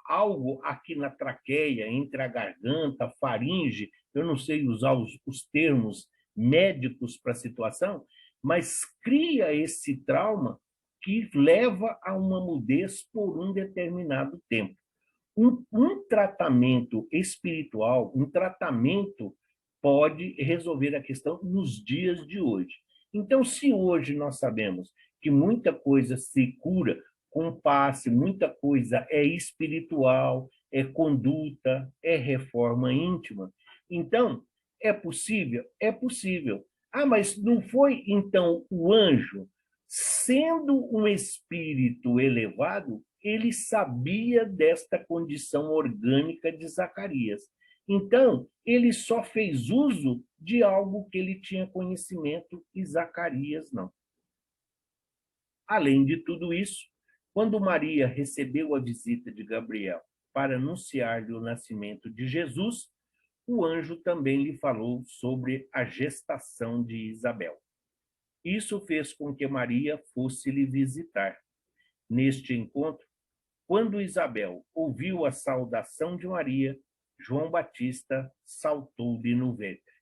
Speaker 1: algo aqui na traqueia, entre a garganta, a faringe, eu não sei usar os termos médicos para a situação, mas cria esse trauma que leva a uma mudez por um determinado tempo. Um tratamento espiritual, um tratamento pode resolver a questão nos dias de hoje. Então, se hoje nós sabemos que muita coisa se cura com passe, muita coisa é espiritual, é conduta, é reforma íntima, então, é possível? É possível. Ah, mas não foi, então, o anjo, sendo um espírito elevado, ele sabia desta condição orgânica de Zacarias. Então, ele só fez uso de algo que ele tinha conhecimento e Zacarias não. Além de tudo isso, quando Maria recebeu a visita de Gabriel para anunciar-lhe o nascimento de Jesus, o anjo também lhe falou sobre a gestação de Isabel. Isso fez com que Maria fosse lhe visitar. Neste encontro, quando Isabel ouviu a saudação de Maria, João Batista saltou-lhe no ventre.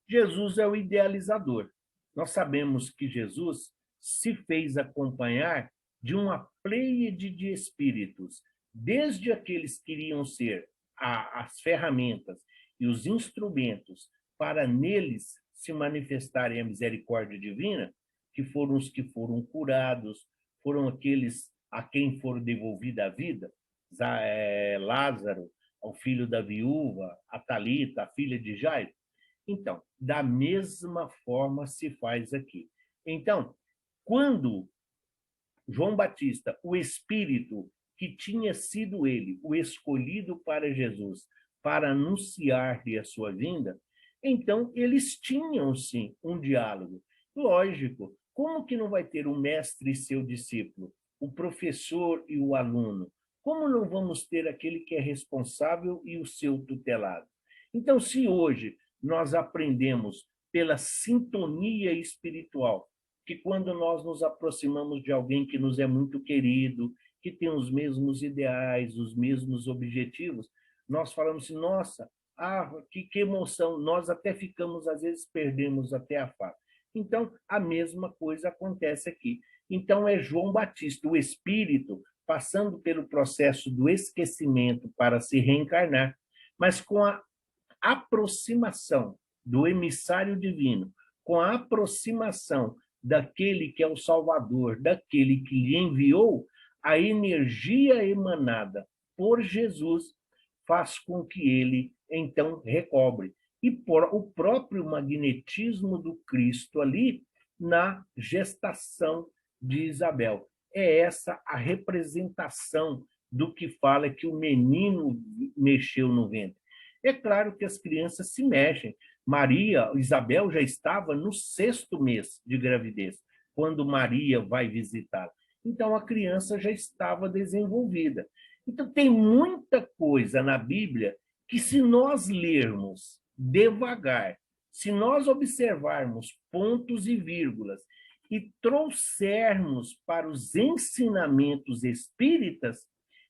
Speaker 1: Jesus é o idealizador. Nós sabemos que Jesus se fez acompanhar de uma pleiade de espíritos, desde aqueles que iriam ser as ferramentas e os instrumentos para neles se manifestarem a misericórdia divina, que foram os que foram curados, foram aqueles a quem for devolvida a vida, Lázaro, o filho da viúva, a Talita, a filha de Jairo. Então, da mesma forma se faz aqui. Então, quando João Batista, o Espírito que tinha sido ele o escolhido para Jesus, para anunciar-lhe a sua vinda, então eles tinham, sim, um diálogo. Lógico, como que não vai ter o mestre e seu discípulo, o professor e o aluno? Como não vamos ter aquele que é responsável e o seu tutelado? Então, se hoje nós aprendemos pela sintonia espiritual, que quando nós nos aproximamos de alguém que nos é muito querido, que tem os mesmos ideais, os mesmos objetivos, nós falamos assim, nossa, que emoção, nós até ficamos, às vezes, perdemos até a fala. Então, a mesma coisa acontece aqui. Então, é João Batista, o Espírito, passando pelo processo do esquecimento para se reencarnar, mas com a aproximação do emissário divino, com a aproximação daquele que é o Salvador, daquele que lhe enviou, a energia emanada por Jesus faz com que ele, então, recobre. E por o próprio magnetismo do Cristo ali na gestação de Isabel. É essa a representação do que fala que o menino mexeu no ventre. É claro que as crianças se mexem. Maria, Isabel já estava no 6º mês de gravidez, quando Maria vai visitá-la. Então, a criança já estava desenvolvida. Então, tem muita coisa na Bíblia que, se nós lermos devagar, se nós observarmos pontos e vírgulas e trouxermos para os ensinamentos espíritas,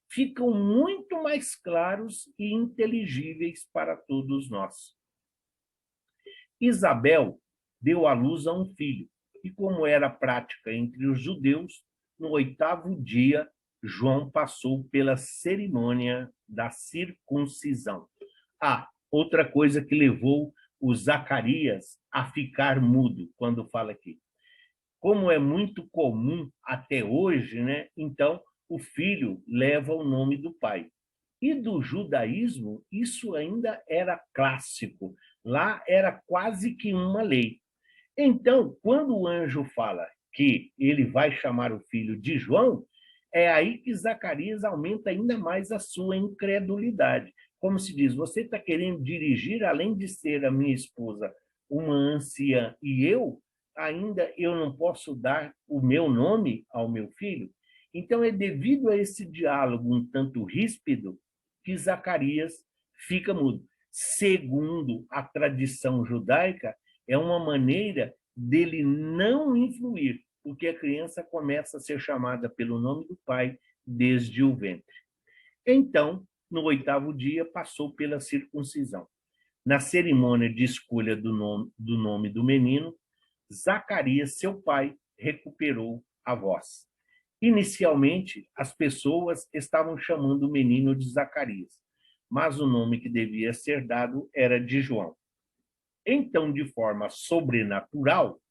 Speaker 1: ficam muito mais claros e inteligíveis para todos nós. Isabel deu à luz a um filho, e como era prática entre os judeus, no 8º dia, João passou pela cerimônia da circuncisão. Outra coisa que levou o Zacarias a ficar mudo, quando fala aqui. Como é muito comum até hoje, né? Então, o filho leva o nome do pai. E do judaísmo, isso ainda era clássico. Lá era quase que uma lei. Então, quando o anjo fala que ele vai chamar o filho de João, é aí que Zacarias aumenta ainda mais a sua incredulidade. Como se diz, você está querendo dirigir, além de ser a minha esposa, uma anciã, e ainda eu não posso dar o meu nome ao meu filho? Então, é devido a esse diálogo um tanto ríspido que Zacarias fica mudo. Segundo a tradição judaica, é uma maneira dele não influir, porque a criança começa a ser chamada pelo nome do pai desde o ventre. Então, no 8º dia, passou pela circuncisão. Na cerimônia de escolha do nome do menino, Zacarias, seu pai, recuperou a voz. Inicialmente, as pessoas estavam chamando o menino de Zacarias, mas o nome que devia ser dado era de João. Então, de forma sobrenatural,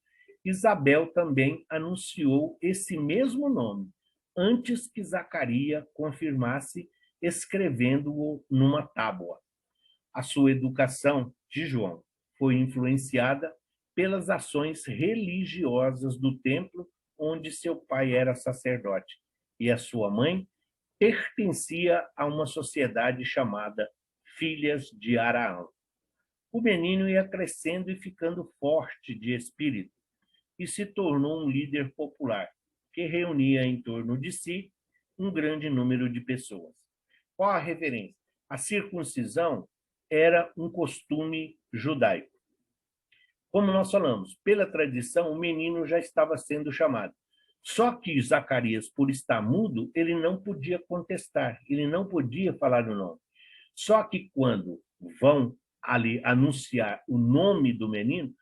Speaker 1: Isabel também anunciou esse mesmo nome, antes que Zacarias confirmasse, escrevendo-o numa tábua. A sua educação de João foi influenciada pelas ações religiosas do templo onde seu pai era sacerdote e a sua mãe pertencia a uma sociedade chamada Filhas de Araão. O menino ia crescendo e ficando forte de espírito e se tornou um líder popular que reunia em torno de si um grande número de pessoas. Qual a referência? A circuncisão era um costume judaico. Como nós falamos, pela tradição, o menino já estava sendo chamado. Só que Zacarias, por estar mudo, ele não podia contestar, ele não podia falar o nome. Só que quando vão ali anunciar o nome do menino,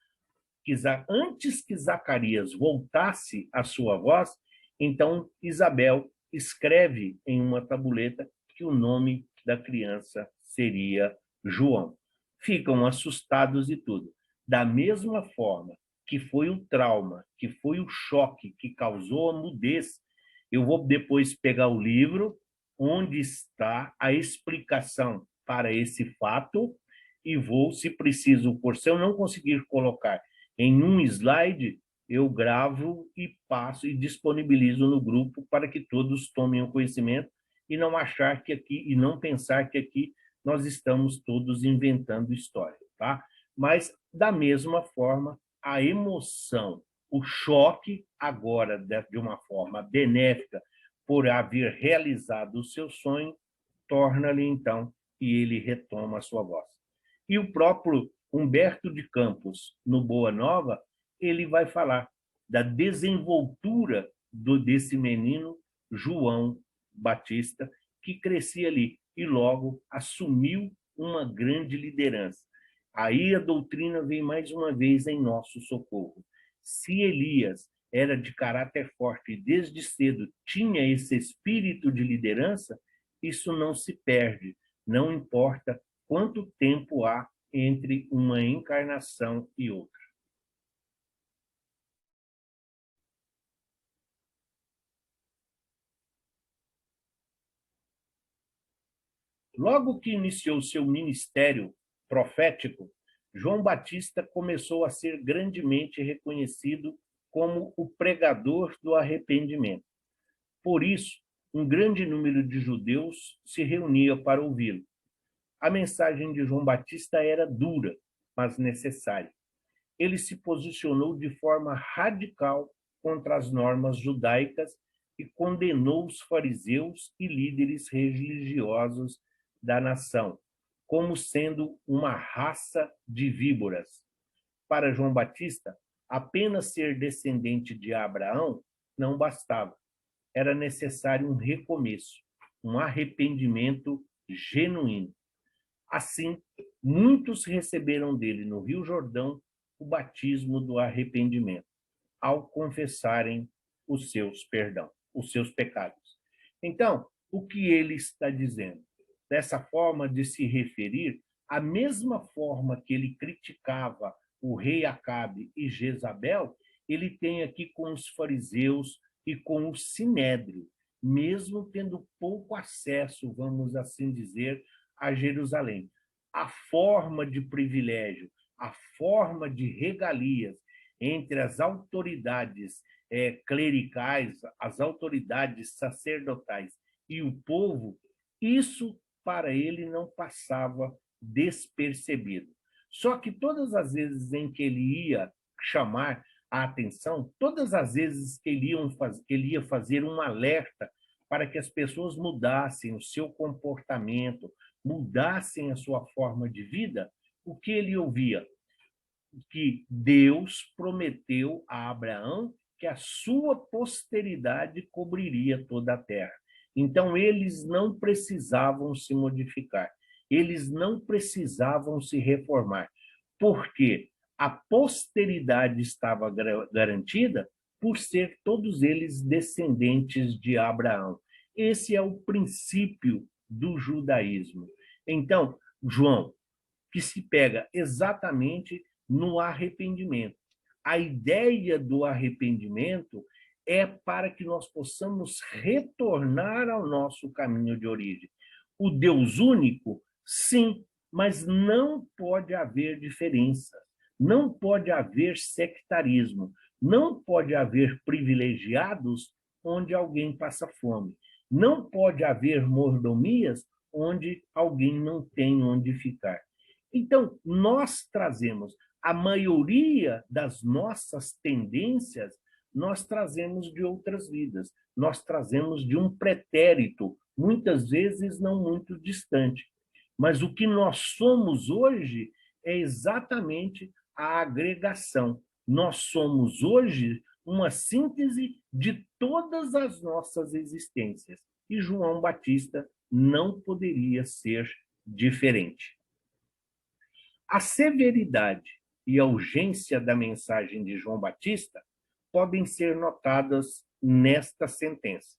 Speaker 1: antes que Zacarias voltasse a sua voz, então Isabel escreve em uma tabuleta que o nome da criança seria João. Ficam assustados e tudo. Da mesma forma que foi o trauma, que foi o choque que causou a mudez, eu vou depois pegar o livro onde está a explicação para esse fato e vou, se preciso, se eu não conseguir colocar em um slide, eu gravo e passo e disponibilizo no grupo para que todos tomem o conhecimento e não achar que aqui, e não pensar que aqui nós estamos todos inventando história, tá? Mas, da mesma forma, a emoção, o choque, agora de uma forma benéfica, por haver realizado o seu sonho, torna-lhe, então, e ele retoma a sua voz. E o próprio Humberto de Campos, no Boa Nova, ele vai falar da desenvoltura desse menino João Batista, que crescia ali e logo assumiu uma grande liderança. Aí a doutrina vem mais uma vez em nosso socorro. Se Elias era de caráter forte e desde cedo tinha esse espírito de liderança, isso não se perde, não importa quanto tempo há entre uma encarnação e outra. Logo que iniciou seu ministério profético, João Batista começou a ser grandemente reconhecido como o pregador do arrependimento. Por isso, um grande número de judeus se reunia para ouvi-lo. A mensagem de João Batista era dura, mas necessária. Ele se posicionou de forma radical contra as normas judaicas e condenou os fariseus e líderes religiosos da nação, como sendo uma raça de víboras. Para João Batista, apenas ser descendente de Abraão não bastava. Era necessário um recomeço, um arrependimento genuíno. Assim, muitos receberam dele no Rio Jordão o batismo do arrependimento, ao confessarem os seus pecados. Então, o que ele está dizendo? Dessa forma de se referir, a mesma forma que ele criticava o rei Acabe e Jezabel, ele tem aqui com os fariseus e com o sinédrio, mesmo tendo pouco acesso, vamos assim dizer, a Jerusalém. A forma de privilégio, a forma de regalias entre as autoridades clericais, as autoridades sacerdotais e o povo, isso para ele não passava despercebido. Só que todas as vezes em que ele ia chamar a atenção, todas as vezes que ele ia fazer um alerta para que as pessoas mudassem o seu comportamento, mudassem a sua forma de vida, o que ele ouvia? Que Deus prometeu a Abraão que a sua posteridade cobriria toda a terra. Então, eles não precisavam se modificar, eles não precisavam se reformar, porque a posteridade estava garantida por ser todos eles descendentes de Abraão. Esse é o princípio do judaísmo. Então, João, que se pega exatamente no arrependimento. A ideia do arrependimento é para que nós possamos retornar ao nosso caminho de origem. O Deus único, sim, mas não pode haver diferença, não pode haver sectarismo, não pode haver privilegiados onde alguém passa fome, não pode haver mordomias onde alguém não tem onde ficar. Então, nós trazemos a maioria das nossas tendências, nós trazemos de outras vidas, nós trazemos de um pretérito, muitas vezes não muito distante. Mas o que nós somos hoje é exatamente a agregação. Nós somos hoje uma síntese de todas as nossas existências. E João Batista não poderia ser diferente. A severidade e a urgência da mensagem de João Batista podem ser notadas nesta sentença.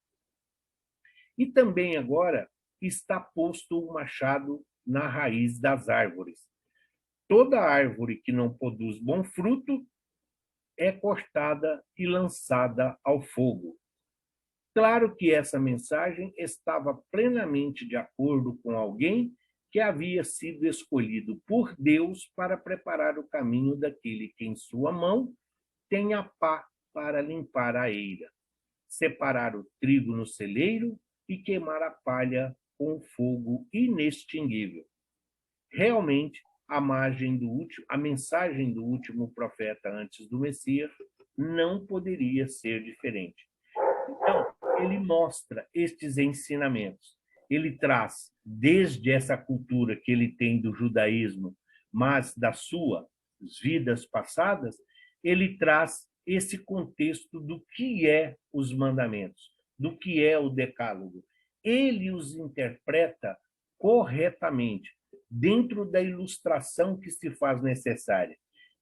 Speaker 1: E também agora está posto o machado na raiz das árvores. Toda árvore que não produz bom fruto é cortada e lançada ao fogo. Claro que essa mensagem estava plenamente de acordo com alguém que havia sido escolhido por Deus para preparar o caminho daquele que em sua mão tem a pá para limpar a eira, separar o trigo no celeiro e queimar a palha com fogo inextinguível. Realmente, a mensagem do último profeta antes do Messias não poderia ser diferente. Então, ele mostra estes ensinamentos. Ele traz, desde essa cultura que ele tem do judaísmo, mas das suas vidas passadas, ele traz esse contexto do que é os mandamentos, do que é o decálogo. Ele os interpreta corretamente, dentro da ilustração que se faz necessária.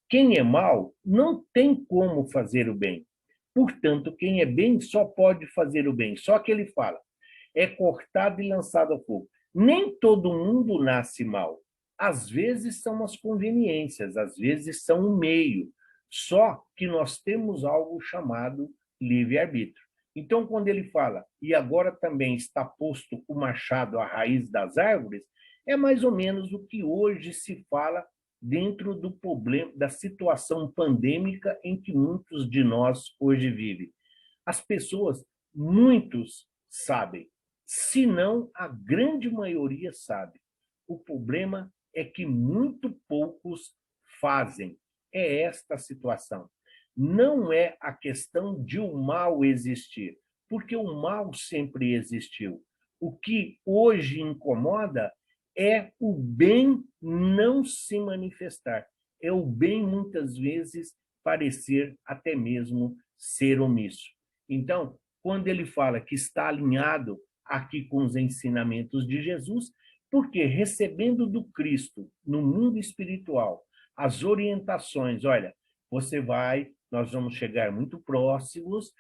Speaker 1: Quem é mal não tem como fazer o bem. Portanto, quem é bem só pode fazer o bem. Só que ele fala, é cortado e lançado ao fogo. Nem todo mundo nasce mal. Às vezes são as conveniências, às vezes são o meio. Só que nós temos algo chamado livre-arbítrio. Então, quando ele fala, e agora também está posto o machado à raiz das árvores, é mais ou menos o que hoje se fala dentro do problema, da situação pandêmica em que muitos de nós hoje vivem. As pessoas, muitos sabem, se não a grande maioria sabe. O problema é que muito poucos fazem. É esta a situação. Não é a questão de o mal existir, porque o mal sempre existiu. O que hoje incomoda é o bem não se manifestar. É o bem, muitas vezes, parecer até mesmo ser omisso. Então, quando ele fala que está alinhado aqui com os ensinamentos de Jesus, porque recebendo do Cristo no mundo espiritual as orientações, olha, nós vamos chegar muito próximos,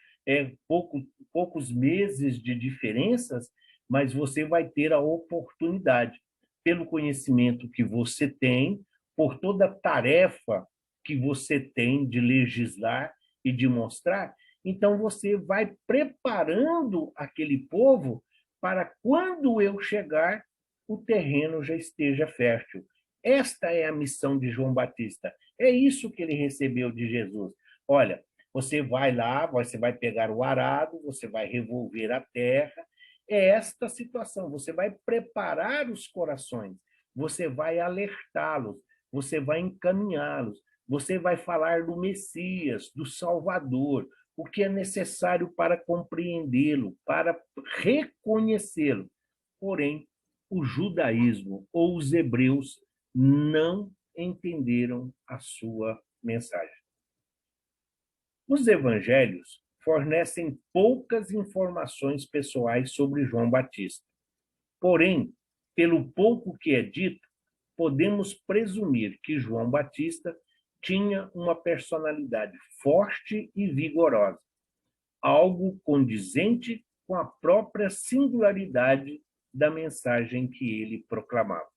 Speaker 1: poucos meses de diferenças, mas você vai ter a oportunidade, pelo conhecimento que você tem, por toda a tarefa que você tem de legislar e de mostrar, então você vai preparando aquele povo para quando eu chegar, o terreno já esteja fértil. Esta é a missão de João Batista. É isso que ele recebeu de Jesus. Olha, você vai lá, você vai pegar o arado, você vai revolver a terra. É esta situação. Você vai preparar os corações, você vai alertá-los, você vai encaminhá-los, você vai falar do Messias, do Salvador, o que é necessário para compreendê-lo, para reconhecê-lo. Porém, o judaísmo ou os hebreus não entenderam a sua mensagem. Os evangelhos fornecem poucas informações pessoais sobre João Batista. Porém, pelo pouco que é dito, podemos presumir que João Batista tinha uma personalidade forte e vigorosa, algo condizente com a própria singularidade da mensagem que ele proclamava.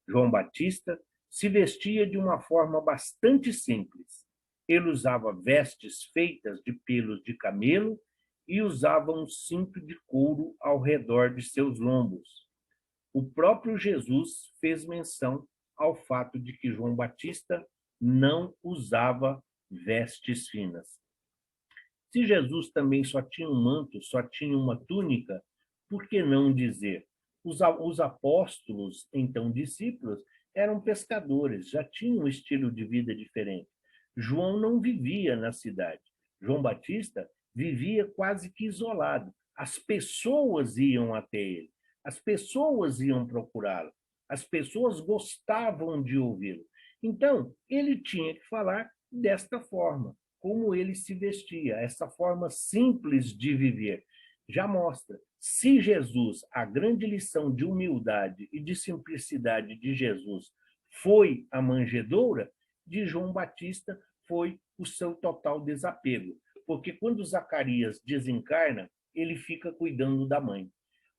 Speaker 1: João Batista se vestia de uma forma bastante simples. Ele usava vestes feitas de pelos de camelo e usava um cinto de couro ao redor de seus lombos. O próprio Jesus fez menção ao fato de que João Batista não usava vestes finas. Se Jesus também só tinha um manto, só tinha uma túnica, por que não dizer? Os apóstolos, então discípulos, eram pescadores, já tinham um estilo de vida diferente. João não vivia na cidade. João Batista vivia quase que isolado. As pessoas iam até ele, as pessoas iam procurá-lo, as pessoas gostavam de ouvi-lo. Então, ele tinha que falar desta forma, como ele se vestia, essa forma simples de viver. Já mostra, se Jesus, a grande lição de humildade e de simplicidade de Jesus foi a manjedoura, de João Batista foi o seu total desapego. Porque quando Zacarias desencarna, ele fica cuidando da mãe.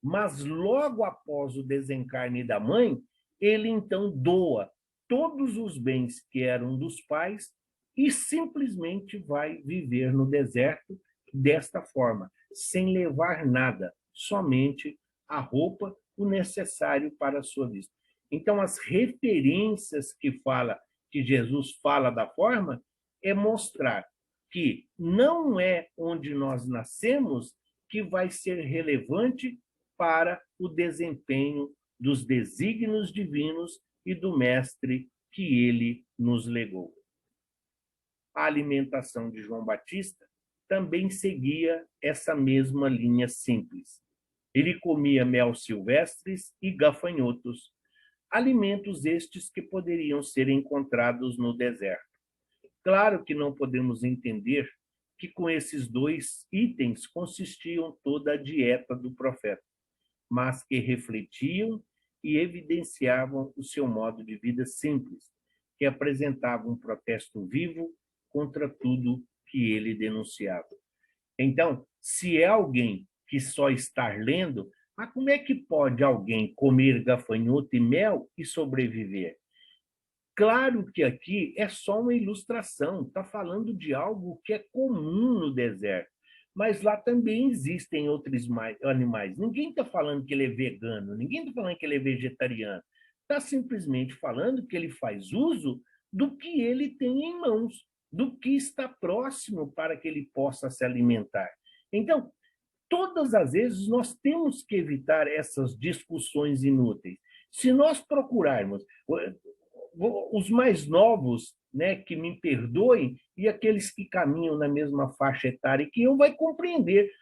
Speaker 1: Mas logo após o desencarne da mãe, ele então doa todos os bens que eram dos pais e simplesmente vai viver no deserto desta forma, sem levar nada, somente a roupa, o necessário para a sua vida. Então, as referências que Jesus fala da forma, é mostrar que não é onde nós nascemos que vai ser relevante para o desempenho dos desígnios divinos e do Mestre que ele nos legou. A alimentação de João Batista também seguia essa mesma linha simples. Ele comia mel silvestres e gafanhotos, alimentos estes que poderiam ser encontrados no deserto. Claro que não podemos entender que com esses dois itens consistiam toda a dieta do profeta, mas que refletiam e evidenciavam o seu modo de vida simples, que apresentava um protesto vivo contra tudo que ele denunciava. Então, se é alguém que só está lendo, mas como é que pode alguém comer gafanhoto e mel e sobreviver? Claro que aqui é só uma ilustração, está falando de algo que é comum no deserto, mas lá também existem outros animais. Ninguém está falando que ele é vegano, ninguém está falando que ele é vegetariano, está simplesmente falando que ele faz uso do que ele tem em mãos, do que está próximo para que ele possa se alimentar. Então, todas as vezes nós temos que evitar essas discussões inúteis. Se nós procurarmos os mais novos, né, que me perdoem, e aqueles que caminham na mesma faixa etária que eu, vai compreender.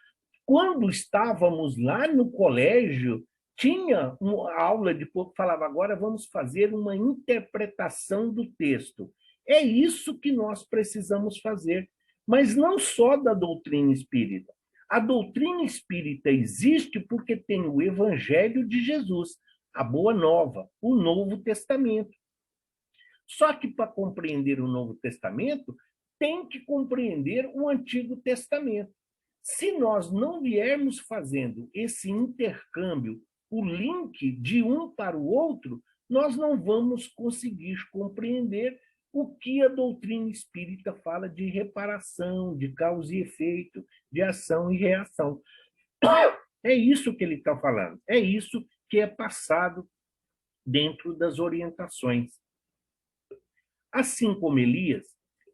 Speaker 1: Quando estávamos lá no colégio, tinha uma aula de pouco, falava, agora vamos fazer uma interpretação do texto. É isso que nós precisamos fazer, mas não só da doutrina espírita. A doutrina espírita existe porque tem o Evangelho de Jesus, a Boa Nova, o Novo Testamento. Só que para compreender o Novo Testamento, tem que compreender o Antigo Testamento. Se nós não viermos fazendo esse intercâmbio, o link de um para o outro, nós não vamos conseguir compreender o que a doutrina espírita fala de reparação, de causa e efeito, de ação e reação. É isso que ele está falando, é isso que é passado dentro das orientações. Assim como Elias,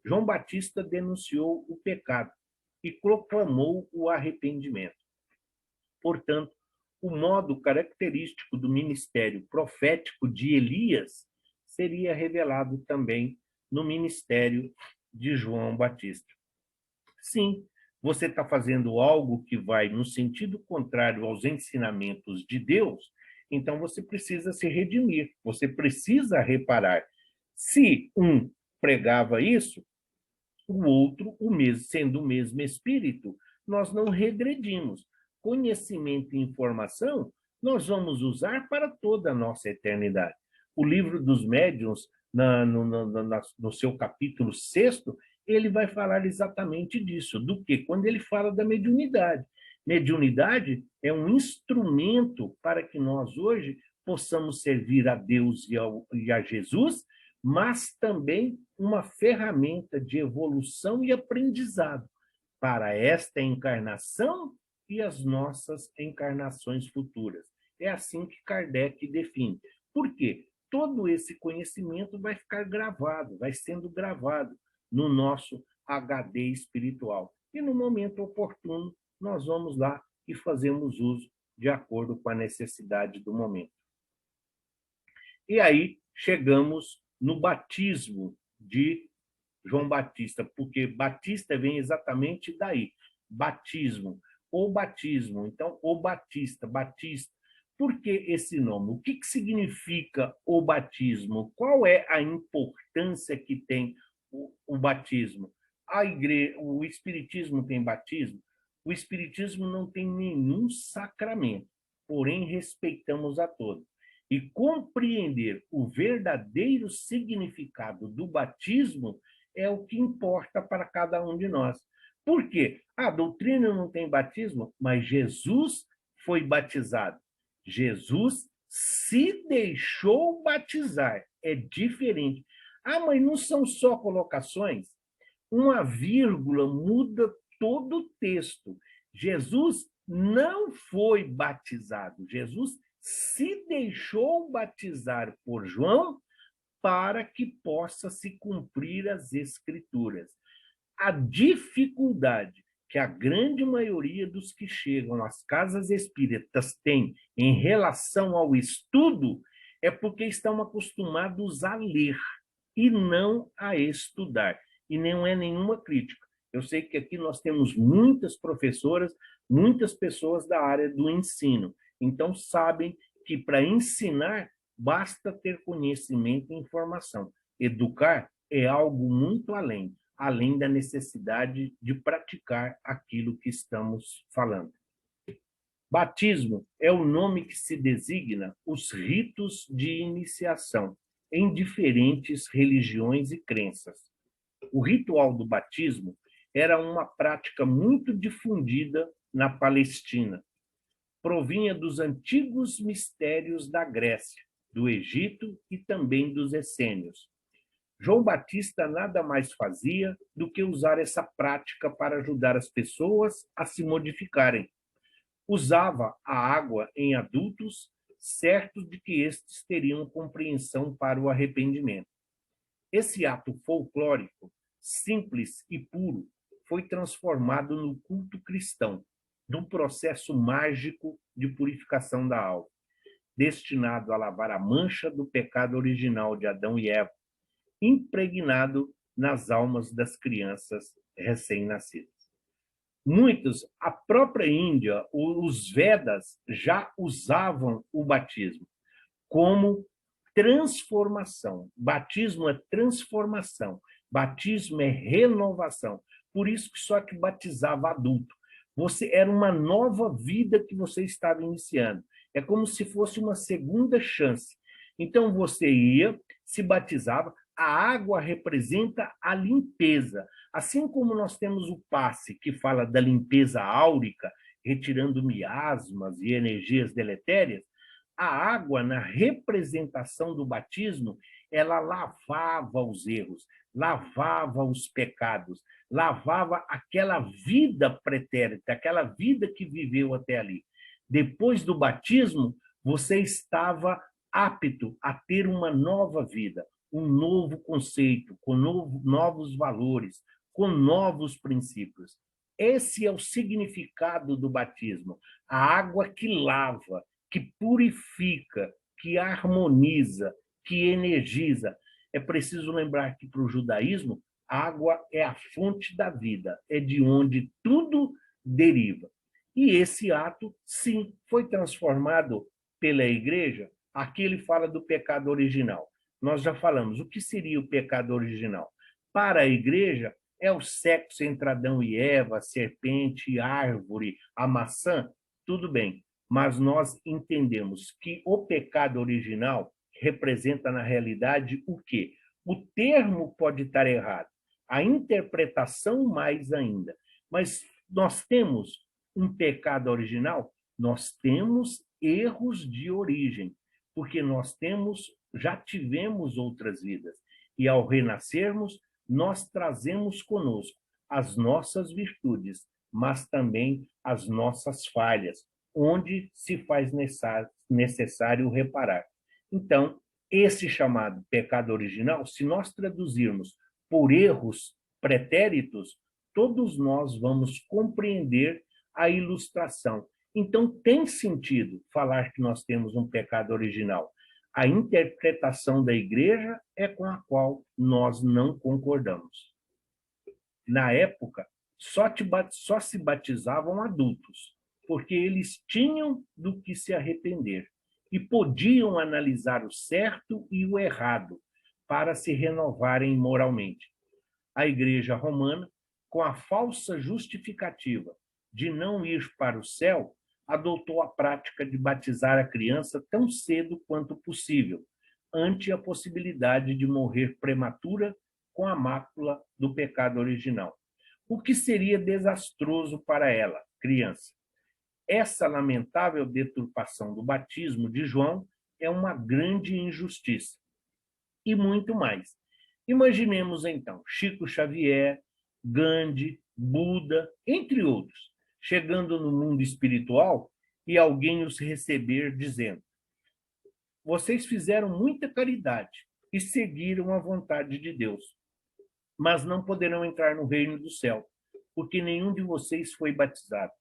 Speaker 1: João Batista denunciou o pecado e proclamou o arrependimento. Portanto, o modo característico do ministério profético de Elias seria revelado também no ministério de João Batista. Sim, você está fazendo algo que vai no sentido contrário aos ensinamentos de Deus, então você precisa se redimir, você precisa reparar. Se um pregava isso, o outro, sendo o mesmo espírito, nós não regredimos. Conhecimento e informação nós vamos usar para toda a nossa eternidade. O livro dos médiuns, no seu capítulo 6º, ele vai falar exatamente disso, do que? Quando ele fala da mediunidade. Mediunidade é um instrumento para que nós hoje possamos servir a Deus e a Jesus, mas também uma ferramenta de evolução e aprendizado para esta encarnação e as nossas encarnações futuras. É assim que Kardec define. Por quê? Todo esse conhecimento vai ficar gravado, vai sendo gravado no nosso HD espiritual. E no momento oportuno, nós vamos lá e fazemos uso de acordo com a necessidade do momento. E aí chegamos no batismo de João Batista, porque Batista vem exatamente daí, batismo, ou batismo, então, o Batista, Batista. Por que esse nome? O que significa o batismo? Qual é a importância que tem o batismo? O Espiritismo tem batismo? O Espiritismo não tem nenhum sacramento, porém respeitamos a todos. E compreender o verdadeiro significado do batismo é o que importa para cada um de nós. Por quê? A doutrina não tem batismo, mas Jesus foi batizado. Jesus se deixou batizar. É diferente. Ah, mas não são só colocações? Uma vírgula muda todo o texto. Jesus não foi batizado. Jesus se deixou batizar por João para que possa se cumprir as Escrituras. A dificuldade que a grande maioria dos que chegam às casas espíritas tem em relação ao estudo é porque estão acostumados a ler e não a estudar. E não é nenhuma crítica. Eu sei que aqui nós temos muitas professoras, muitas pessoas da área do ensino. Então, sabem que para ensinar basta ter conhecimento e informação. Educar é algo muito além da necessidade de praticar aquilo que estamos falando. Batismo é o nome que se designa os ritos de iniciação em diferentes religiões e crenças. O ritual do batismo era uma prática muito difundida na Palestina. Provinha dos antigos mistérios da Grécia, do Egito e também dos essênios. João Batista nada mais fazia do que usar essa prática para ajudar as pessoas a se modificarem. Usava a água em adultos, certos de que estes teriam compreensão para o arrependimento. Esse ato folclórico, simples e puro, foi transformado no culto cristão, num processo mágico de purificação da alma, destinado a lavar a mancha do pecado original de Adão e Eva, impregnado nas almas das crianças recém-nascidas. Muitos, a própria Índia, os Vedas já usavam o batismo como transformação. Batismo é transformação, batismo é renovação. Por isso que só que batizava adulto. Você era uma nova vida que você estava iniciando. É como se fosse uma segunda chance. Então você ia, se batizava, a água representa a limpeza. Assim como nós temos o passe, que fala da limpeza áurica, retirando miasmas e energias deletérias, a água, na representação do batismo, ela lavava os erros, lavava os pecados, lavava aquela vida pretérita, aquela vida que viveu até ali. Depois do batismo, você estava apto a ter uma nova vida, um novo conceito, com novos valores, com novos princípios. Esse é o significado do batismo, a água que lava, que purifica, que harmoniza, que energiza. É preciso lembrar que, para o judaísmo, a água é a fonte da vida, é de onde tudo deriva. E esse ato, sim, foi transformado pela igreja. Aqui ele fala do pecado original. Nós já falamos, o que seria o pecado original? Para a igreja, é o sexo entre Adão e Eva, a serpente, a árvore, a maçã, tudo bem. Mas nós entendemos que o pecado original representa, na realidade, o quê? O termo pode estar errado, a interpretação mais ainda. Mas nós temos um pecado original? Nós temos erros de origem, porque já tivemos outras vidas. E ao renascermos, nós trazemos conosco as nossas virtudes, mas também as nossas falhas, onde se faz necessário reparar. Então, esse chamado pecado original, se nós traduzirmos por erros pretéritos, todos nós vamos compreender a ilustração. Então, tem sentido falar que nós temos um pecado original. A interpretação da igreja é com a qual nós não concordamos. Na época, só se batizavam adultos, porque eles tinham do que se arrepender e podiam analisar o certo e o errado para se renovarem moralmente. A Igreja Romana, com a falsa justificativa de não ir para o céu, adotou a prática de batizar a criança tão cedo quanto possível, ante a possibilidade de morrer prematura com a mácula do pecado original, o que seria desastroso para ela, criança. Essa lamentável deturpação do batismo de João é uma grande injustiça. E muito mais. Imaginemos, então, Chico Xavier, Gandhi, Buda, entre outros, chegando no mundo espiritual e alguém os receber dizendo: vocês fizeram muita caridade e seguiram a vontade de Deus, mas não poderão entrar no reino do céu, porque nenhum de vocês foi batizado.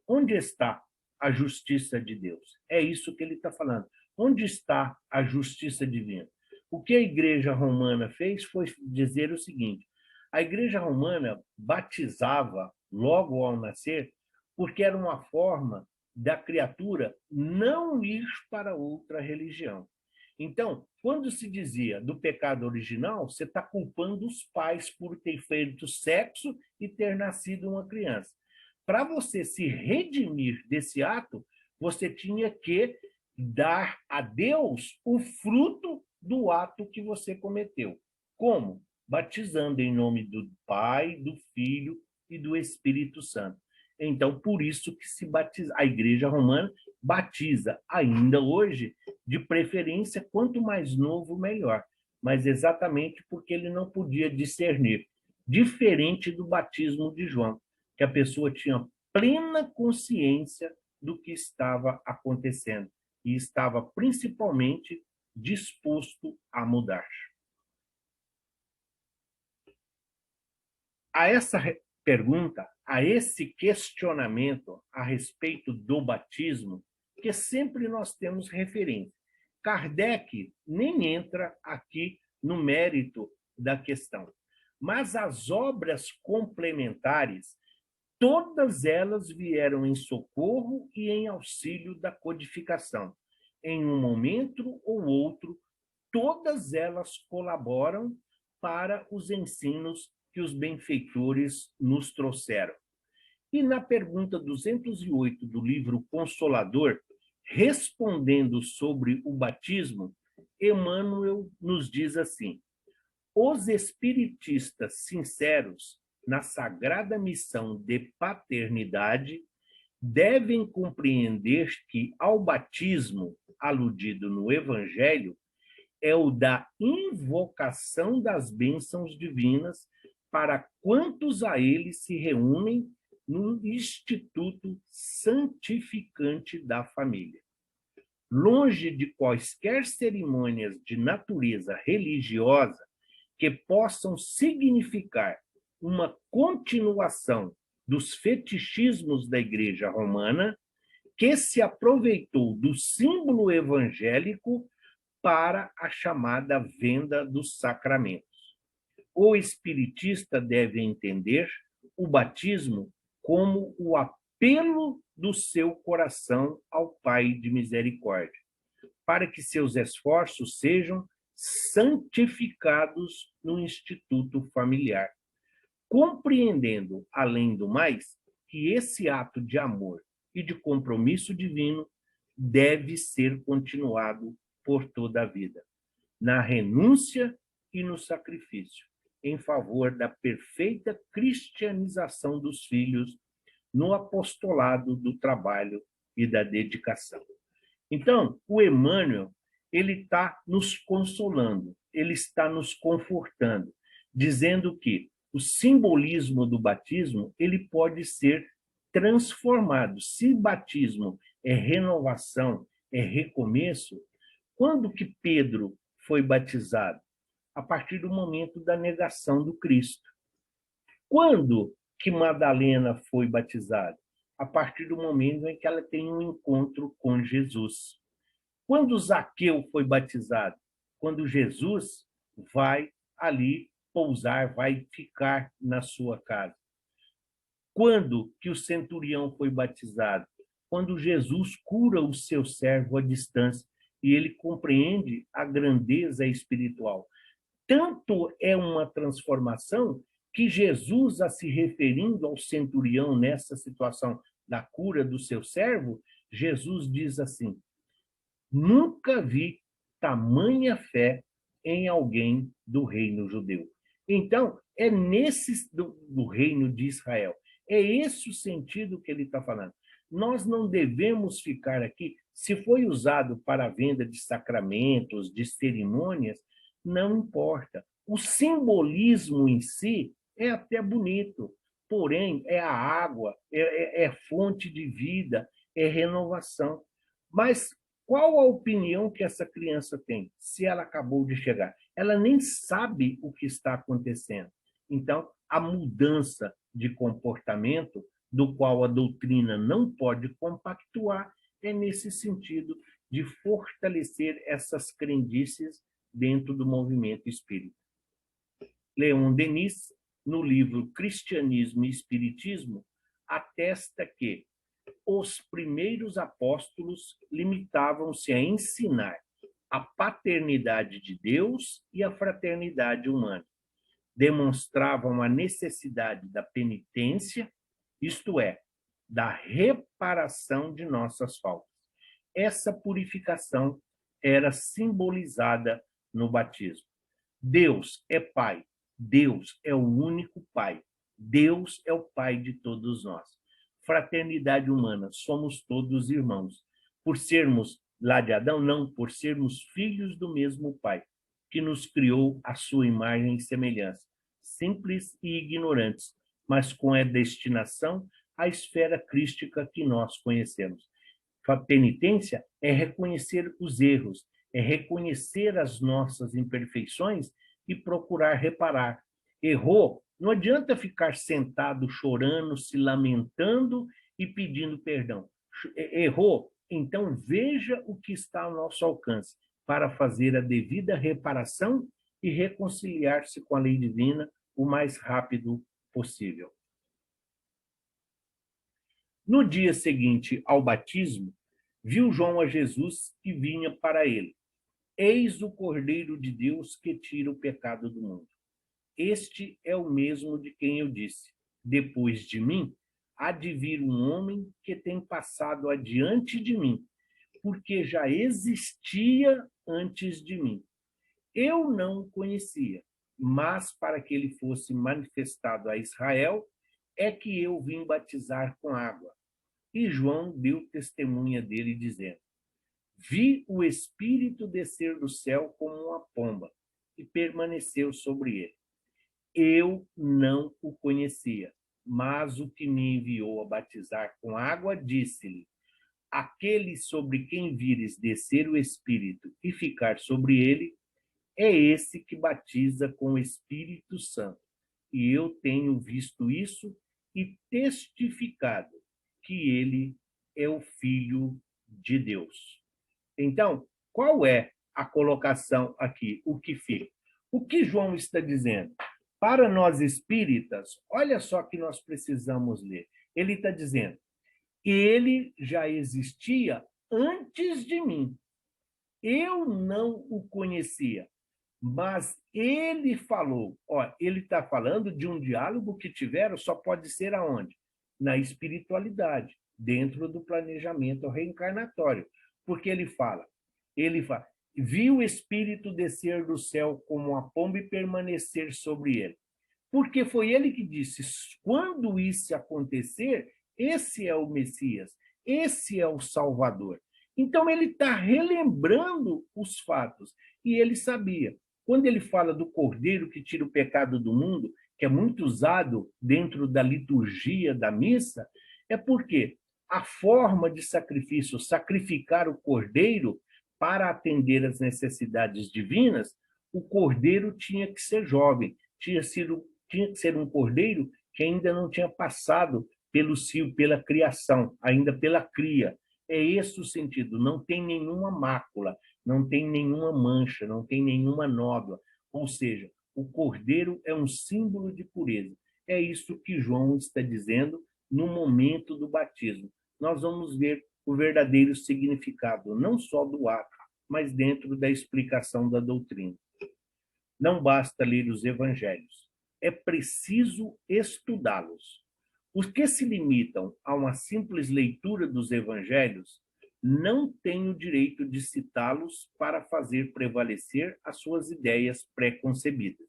Speaker 1: Onde está a justiça de Deus? É isso que ele está falando. Onde está a justiça divina? O que a Igreja Romana fez foi dizer o seguinte: a Igreja Romana batizava logo ao nascer, porque era uma forma da criatura não ir para outra religião. Então, quando se dizia do pecado original, você está culpando os pais por ter feito sexo e ter nascido uma criança. Para você se redimir desse ato, você tinha que dar a Deus o fruto do ato que você cometeu. Como? Batizando em nome do Pai, do Filho e do Espírito Santo. Então, por isso que se batiza, a Igreja Romana batiza ainda hoje, de preferência, quanto mais novo, melhor. Mas exatamente porque ele não podia discernir. Diferente do batismo de João, que a pessoa tinha plena consciência do que estava acontecendo e estava principalmente disposto a mudar. A essa pergunta, a esse questionamento a respeito do batismo, que sempre nós temos referência. Kardec nem entra aqui no mérito da questão, mas as obras complementares, todas elas vieram em socorro e em auxílio da codificação. Em um momento ou outro, todas elas colaboram para os ensinos que os benfeitores nos trouxeram. E na pergunta 208 do livro Consolador, respondendo sobre o batismo, Emmanuel nos diz assim: os espiritistas sinceros na sagrada missão de paternidade devem compreender que ao batismo aludido no Evangelho é o da invocação das bênçãos divinas para quantos a ele se reúnem no instituto santificante da família. Longe de quaisquer cerimônias de natureza religiosa que possam significar uma continuação dos fetichismos da Igreja Romana, que se aproveitou do símbolo evangélico para a chamada venda dos sacramentos. O espiritista deve entender o batismo como o apelo do seu coração ao Pai de misericórdia, para que seus esforços sejam santificados no instituto familiar, compreendendo, além do mais, que esse ato de amor e de compromisso divino deve ser continuado por toda a vida, na renúncia e no sacrifício, em favor da perfeita cristianização dos filhos, no apostolado do trabalho e da dedicação. Então, o Emmanuel, ele está nos consolando, ele está nos confortando, dizendo que o simbolismo do batismo, ele pode ser transformado. Se batismo é renovação, é recomeço, quando que Pedro foi batizado? A partir do momento da negação do Cristo. Quando que Madalena foi batizada? A partir do momento em que ela tem um encontro com Jesus. Quando Zaqueu foi batizado? Quando Jesus vai ali pousar, vai ficar na sua casa. Quando que o centurião foi batizado? Quando Jesus cura o seu servo à distância e ele compreende a grandeza espiritual. Tanto é uma transformação que Jesus, a se referindo ao centurião nessa situação da cura do seu servo, Jesus diz assim: nunca vi tamanha fé em alguém do reino judeu. Então, é nesse do reino de Israel. É esse o sentido que ele está falando. Nós não devemos ficar aqui, se foi usado para a venda de sacramentos, de cerimônias, não importa. O simbolismo em si é até bonito, porém é a água, é fonte de vida, é renovação. Mas qual a opinião que essa criança tem se ela acabou de chegar? Ela nem sabe o que está acontecendo. Então, a mudança de comportamento, do qual a doutrina não pode compactuar, é nesse sentido de fortalecer essas crendices dentro do movimento espírita. Leon Denis, no livro Cristianismo e Espiritismo, atesta que os primeiros apóstolos limitavam-se a ensinar a paternidade de Deus e a fraternidade humana. Demonstravam a necessidade da penitência, isto é, da reparação de nossas faltas. Essa purificação era simbolizada no batismo. Deus é Pai, Deus é o único Pai, Deus é o Pai de todos nós. Fraternidade humana, somos todos irmãos. Por sermos lá de Adão, não, por sermos filhos do mesmo Pai, que nos criou à sua imagem e semelhança, simples e ignorantes, mas com a destinação à esfera crística que nós conhecemos. A penitência é reconhecer os erros, é reconhecer as nossas imperfeições e procurar reparar. Errou, não adianta ficar sentado chorando, se lamentando e pedindo perdão. Errou, então veja o que está ao nosso alcance para fazer a devida reparação e reconciliar-se com a lei divina o mais rápido possível. No dia seguinte ao batismo, viu João a Jesus que vinha para ele. Eis o Cordeiro de Deus que tira o pecado do mundo. Este é o mesmo de quem eu disse: depois de mim, há de vir um homem que tem passado adiante de mim, porque já existia antes de mim. Eu não o conhecia, mas para que ele fosse manifestado a Israel, é que eu vim batizar com água. E João deu testemunha dele, dizendo: vi o Espírito descer do céu como uma pomba e permaneceu sobre ele. Eu não o conhecia, mas o que me enviou a batizar com água disse-lhe: aquele sobre quem vires descer o Espírito e ficar sobre ele, é esse que batiza com o Espírito Santo. E eu tenho visto isso e testificado que ele é o Filho de Deus. Então, qual é a colocação aqui? O que fica? O que João está dizendo? Para nós espíritas, olha só que nós precisamos ler. Ele está dizendo: ele já existia antes de mim. Eu não o conhecia, mas ele falou. Ó, ele está falando de um diálogo que tiveram, só pode ser aonde? Na espiritualidade, dentro do planejamento reencarnatório. Porque ele fala, viu o Espírito descer do céu como uma pomba e permanecer sobre ele. Porque foi ele que disse: quando isso acontecer, esse é o Messias, esse é o Salvador. Então ele está relembrando os fatos. E ele sabia. Quando ele fala do Cordeiro que tira o pecado do mundo, que é muito usado dentro da liturgia da missa, é porque a forma de sacrifício, sacrificar o Cordeiro para atender às necessidades divinas, o Cordeiro tinha que ser jovem, tinha que ser um Cordeiro que ainda não tinha passado pelo cio, pela criação, ainda pela cria. É esse o sentido, não tem nenhuma mácula, não tem nenhuma mancha, não tem nenhuma nódoa. Ou seja, o Cordeiro é um símbolo de pureza. É isso que João está dizendo no momento do batismo. Nós vamos ver o verdadeiro significado, não só do ato, mas dentro da explicação da doutrina. Não basta ler os evangelhos, é preciso estudá-los. Os que se limitam a uma simples leitura dos evangelhos não têm o direito de citá-los para fazer prevalecer as suas ideias pré-concebidas.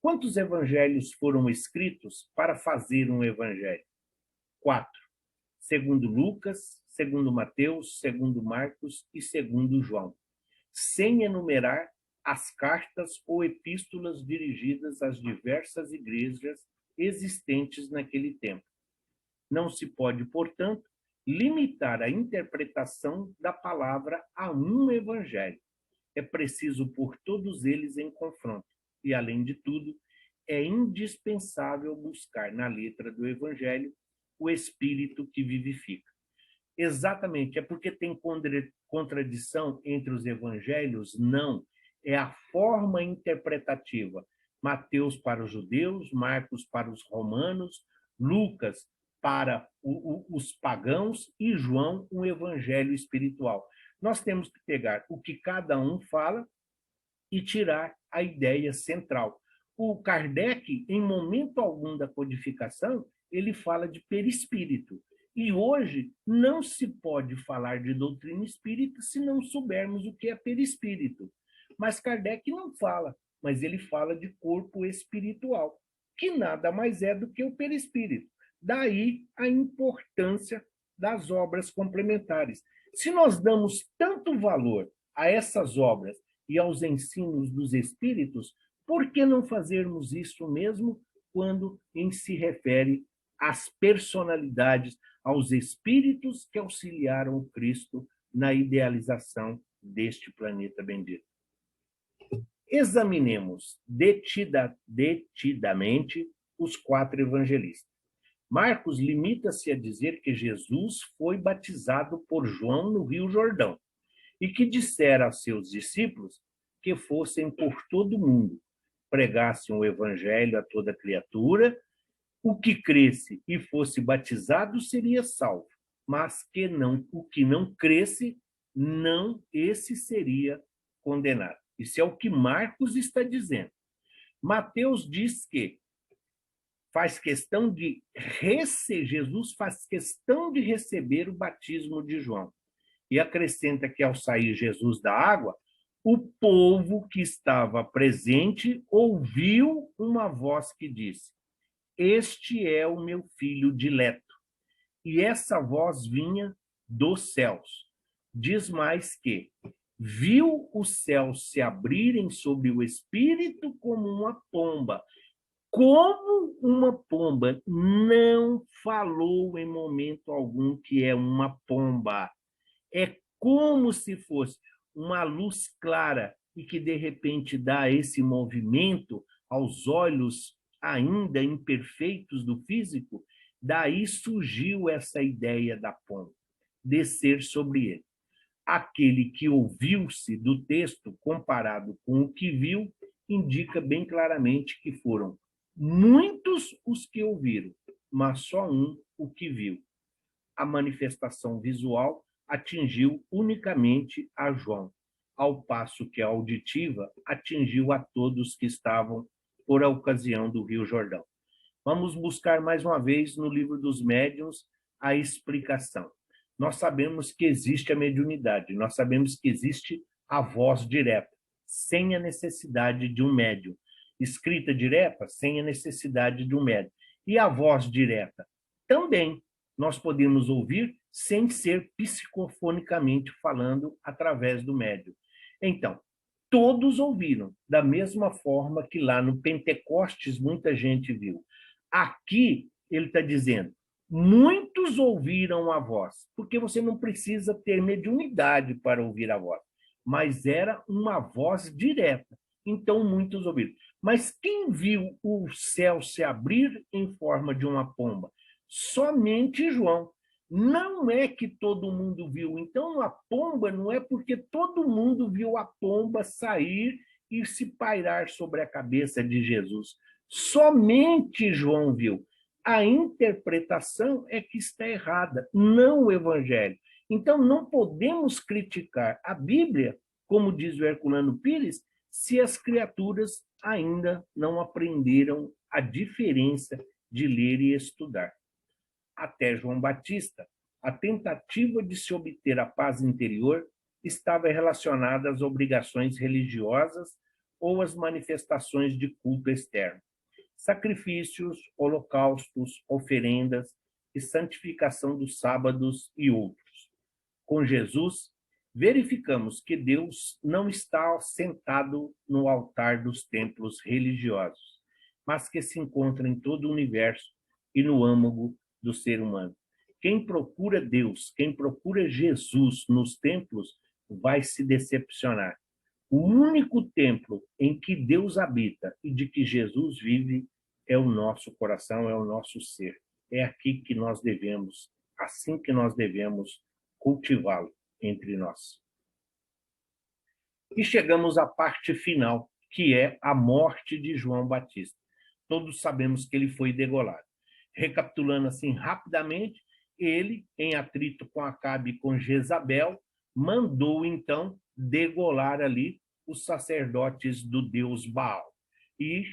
Speaker 1: Quantos evangelhos foram escritos para fazer um evangelho? 4. Segundo Lucas, segundo Mateus, segundo Marcos e segundo João, sem enumerar as cartas ou epístolas dirigidas às diversas igrejas existentes naquele tempo. Não se pode, portanto, limitar a interpretação da palavra a um evangelho. É preciso pôr todos eles em confronto e, além de tudo, é indispensável buscar na letra do Evangelho o Espírito que vivifica. Exatamente, é porque tem contradição entre os evangelhos? Não, é a forma interpretativa. Mateus para os judeus, Marcos para os romanos, Lucas para os pagãos e João um evangelho espiritual. Nós temos que pegar o que cada um fala e tirar a ideia central. O Kardec, em momento algum da codificação, ele fala de perispírito. E hoje não se pode falar de doutrina espírita se não soubermos o que é perispírito. Mas Kardec não fala, mas ele fala de corpo espiritual, que nada mais é do que o perispírito. Daí a importância das obras complementares. Se nós damos tanto valor a essas obras e aos ensinos dos espíritos, por que não fazermos isso mesmo quando se refere às personalidades, aos espíritos que auxiliaram o Cristo na idealização deste planeta bendito? Examinemos detidamente os 4 evangelistas. Marcos limita-se a dizer que Jesus foi batizado por João no Rio Jordão e que dissera aos seus discípulos que fossem por todo o mundo, pregassem o evangelho a toda criatura, o que cresce e fosse batizado seria salvo, mas o que não cresce, não, esse seria condenado. Isso é o que Marcos está dizendo. Mateus diz que Jesus faz questão de receber o batismo de João. E acrescenta que, ao sair Jesus da água, o povo que estava presente ouviu uma voz que disse: "Este é o meu filho dileto." E essa voz vinha dos céus. Diz mais que viu os céus se abrirem sobre o Espírito como uma pomba. Como uma pomba, não falou em momento algum que é uma pomba. É como se fosse uma luz clara e que, de repente, dá esse movimento aos olhos ainda imperfeitos do físico. Daí surgiu essa ideia da pomba, descer sobre ele. Aquele que ouviu-se do texto, comparado com o que viu, indica bem claramente que foram muitos os que ouviram, mas só um o que viu. A manifestação visual atingiu unicamente a João, ao passo que a auditiva atingiu a todos que estavam por a ocasião do Rio Jordão. Vamos buscar mais uma vez no livro dos médiuns a explicação. Nós sabemos que existe a mediunidade, nós sabemos que existe a voz direta, sem a necessidade de um médium. Escrita direta, sem a necessidade de um médium. E a voz direta também nós podemos ouvir sem ser psicofonicamente falando através do médium. Então, todos ouviram, da mesma forma que lá no Pentecostes muita gente viu. Aqui ele está dizendo, muitos ouviram a voz, porque você não precisa ter mediunidade para ouvir a voz, mas era uma voz direta, então muitos ouviram. Mas quem viu o céu se abrir em forma de uma pomba? Somente João. Não é que todo mundo viu. Então, a pomba não é porque todo mundo viu a pomba sair e se pairar sobre a cabeça de Jesus. Somente João viu. A interpretação é que está errada, não o Evangelho. Então, não podemos criticar a Bíblia, como diz o Herculano Pires, se as criaturas ainda não aprenderam a diferença de ler e estudar. Até João Batista, a tentativa de se obter a paz interior estava relacionada às obrigações religiosas ou às manifestações de culto externo. Sacrifícios, holocaustos, oferendas e santificação dos sábados e outros. Com Jesus, verificamos que Deus não está sentado no altar dos templos religiosos, mas que se encontra em todo o universo e no âmago do ser humano. Quem procura Deus, quem procura Jesus nos templos, vai se decepcionar, O único templo em que Deus habita e de que Jesus vive é o nosso coração, é o nosso ser. É aqui que nós devemos, assim que nós devemos cultivá-lo entre nós. E chegamos à parte final, que é a morte de João Batista. Todos sabemos que ele foi degolado. Recapitulando assim rapidamente, ele, em atrito com Acabe e com Jezabel, mandou então degolar ali os sacerdotes do deus Baal. E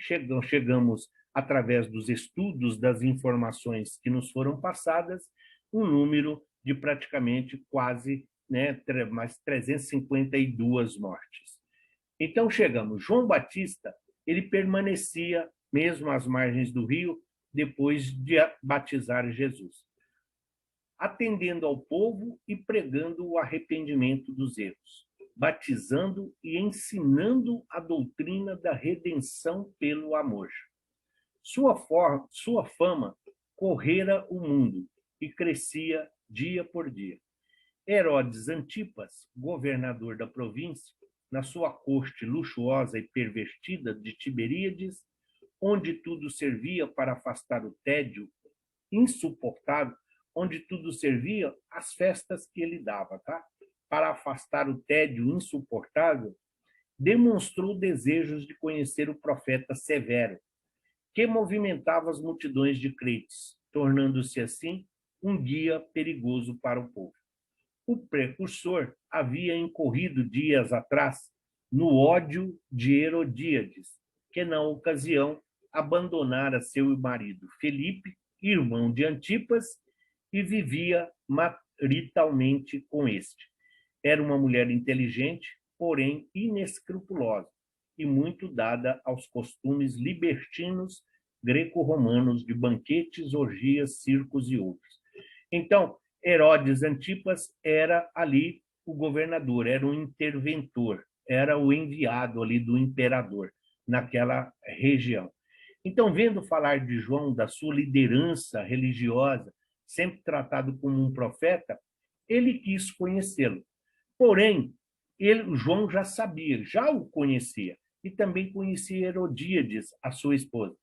Speaker 1: chegamos, através dos estudos, das informações que nos foram passadas, um número de praticamente quase, né, mais 352 mortes. Então chegamos, João Batista, ele permanecia mesmo às margens do rio depois de batizar Jesus, atendendo ao povo e pregando o arrependimento dos erros, batizando e ensinando a doutrina da redenção pelo amor. Sua fama correra o mundo e crescia dia por dia. Herodes Antipas, governador da província, na sua corte luxuosa e pervertida de Tiberíades, onde tudo servia para afastar o tédio insuportável, onde tudo servia as festas que ele dava, tá? Para afastar o tédio insuportável, demonstrou desejos de conhecer o profeta Severo, que movimentava as multidões de crentes, tornando-se assim um guia perigoso para o povo. O precursor havia incorrido dias atrás no ódio de Herodíades, que na ocasião abandonara seu marido Felipe, irmão de Antipas, e vivia maritalmente com este. Era uma mulher inteligente, porém inescrupulosa, e muito dada aos costumes libertinos greco-romanos de banquetes, orgias, circos e outros. Então, Herodes Antipas era ali o governador, era o interventor, era o enviado ali do imperador naquela região. Então, vendo falar de João, da sua liderança religiosa, sempre tratado como um profeta, ele quis conhecê-lo. Porém, João já sabia, já o conhecia, e também conhecia Herodíades, a sua esposa.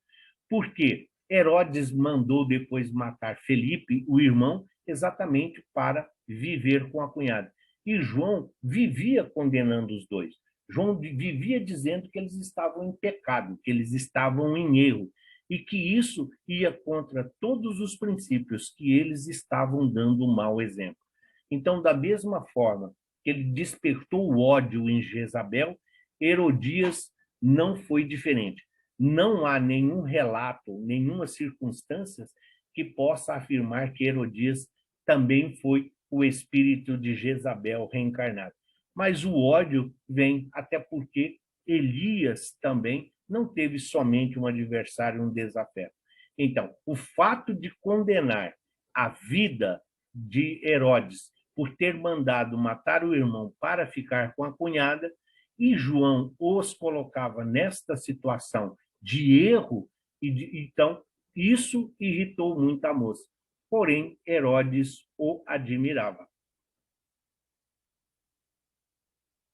Speaker 1: Por quê? Herodes mandou depois matar Felipe, o irmão, exatamente para viver com a cunhada. E João vivia condenando os dois. João vivia dizendo que eles estavam em pecado, que eles estavam em erro, e que isso ia contra todos os princípios que eles estavam dando um mau exemplo. Então, da mesma forma que ele despertou o ódio em Jezabel, Herodias não foi diferente. Não há nenhum relato, nenhuma circunstância que possa afirmar que Herodias também foi o espírito de Jezabel reencarnado. Mas o ódio vem até porque Elias também não teve somente um adversário, um desafeto. Então, o fato de condenar a vida de Herodes por ter mandado matar o irmão para ficar com a cunhada, e João os colocava nesta situação de erro, então isso irritou muito a moça. Porém, Herodes o admirava.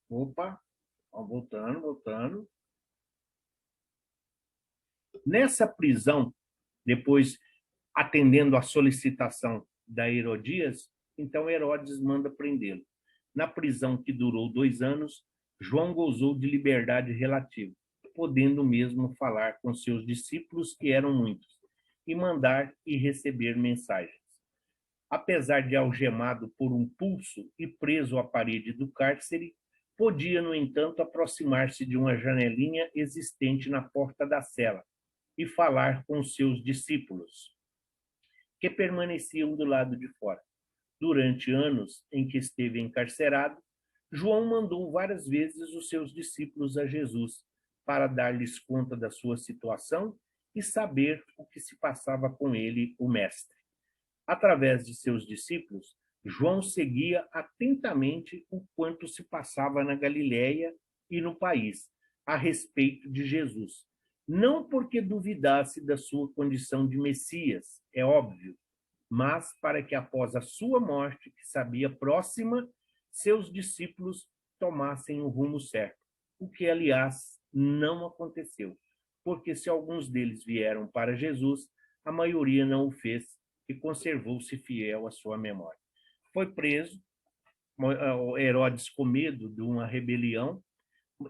Speaker 1: Opa, voltando. Nessa prisão, depois atendendo à solicitação da Herodias, então Herodes manda prendê-lo. Na prisão, que durou 2 anos, João gozou de liberdade relativa, podendo mesmo falar com seus discípulos, que eram muitos, e mandar e receber mensagens. Apesar de algemado por um pulso e preso à parede do cárcere, podia, no entanto, aproximar-se de uma janelinha existente na porta da cela e falar com seus discípulos, que permaneciam do lado de fora. Durante anos em que esteve encarcerado, João mandou várias vezes os seus discípulos a Jesus para dar-lhes conta da sua situação e saber o que se passava com ele, o Mestre. Através de seus discípulos, João seguia atentamente o quanto se passava na Galiléia e no país a respeito de Jesus. Não porque duvidasse da sua condição de Messias, é óbvio, mas para que após a sua morte, que sabia próxima, seus discípulos tomassem o rumo certo, o que, aliás, não aconteceu, porque se alguns deles vieram para Jesus, a maioria não o fez e conservou-se fiel à sua memória. Foi preso, Herodes, com medo de uma rebelião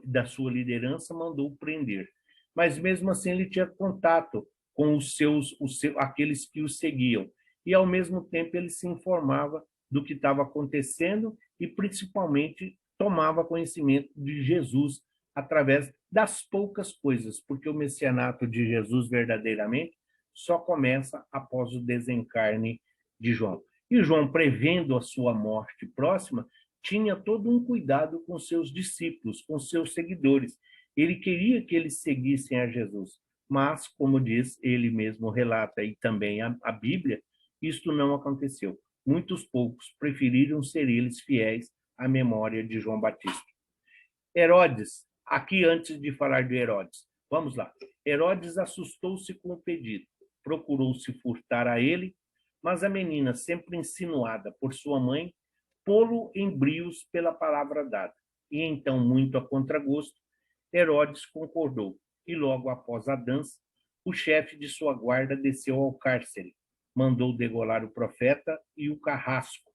Speaker 1: da sua liderança, mandou prender. Mas mesmo assim ele tinha contato com aqueles que o seguiam, e ao mesmo tempo ele se informava do que estava acontecendo e principalmente tomava conhecimento de Jesus através das poucas coisas, porque o messianato de Jesus verdadeiramente só começa após o desencarne de João. E João, prevendo a sua morte próxima, tinha todo um cuidado com seus discípulos, com seus seguidores. Ele queria que eles seguissem a Jesus, mas, como diz, ele mesmo relata, e também a Bíblia, isto não aconteceu. Muitos poucos preferiram ser eles fiéis à memória de João Batista. Herodes, aqui antes de falar de Herodes, vamos lá. Herodes assustou-se com o pedido, procurou se furtar a ele, mas a menina, sempre insinuada por sua mãe, pô-lo em brios pela palavra dada. E então, muito a contragosto, Herodes concordou, e logo após a dança, o chefe de sua guarda desceu ao cárcere, mandou degolar o profeta e o carrasco.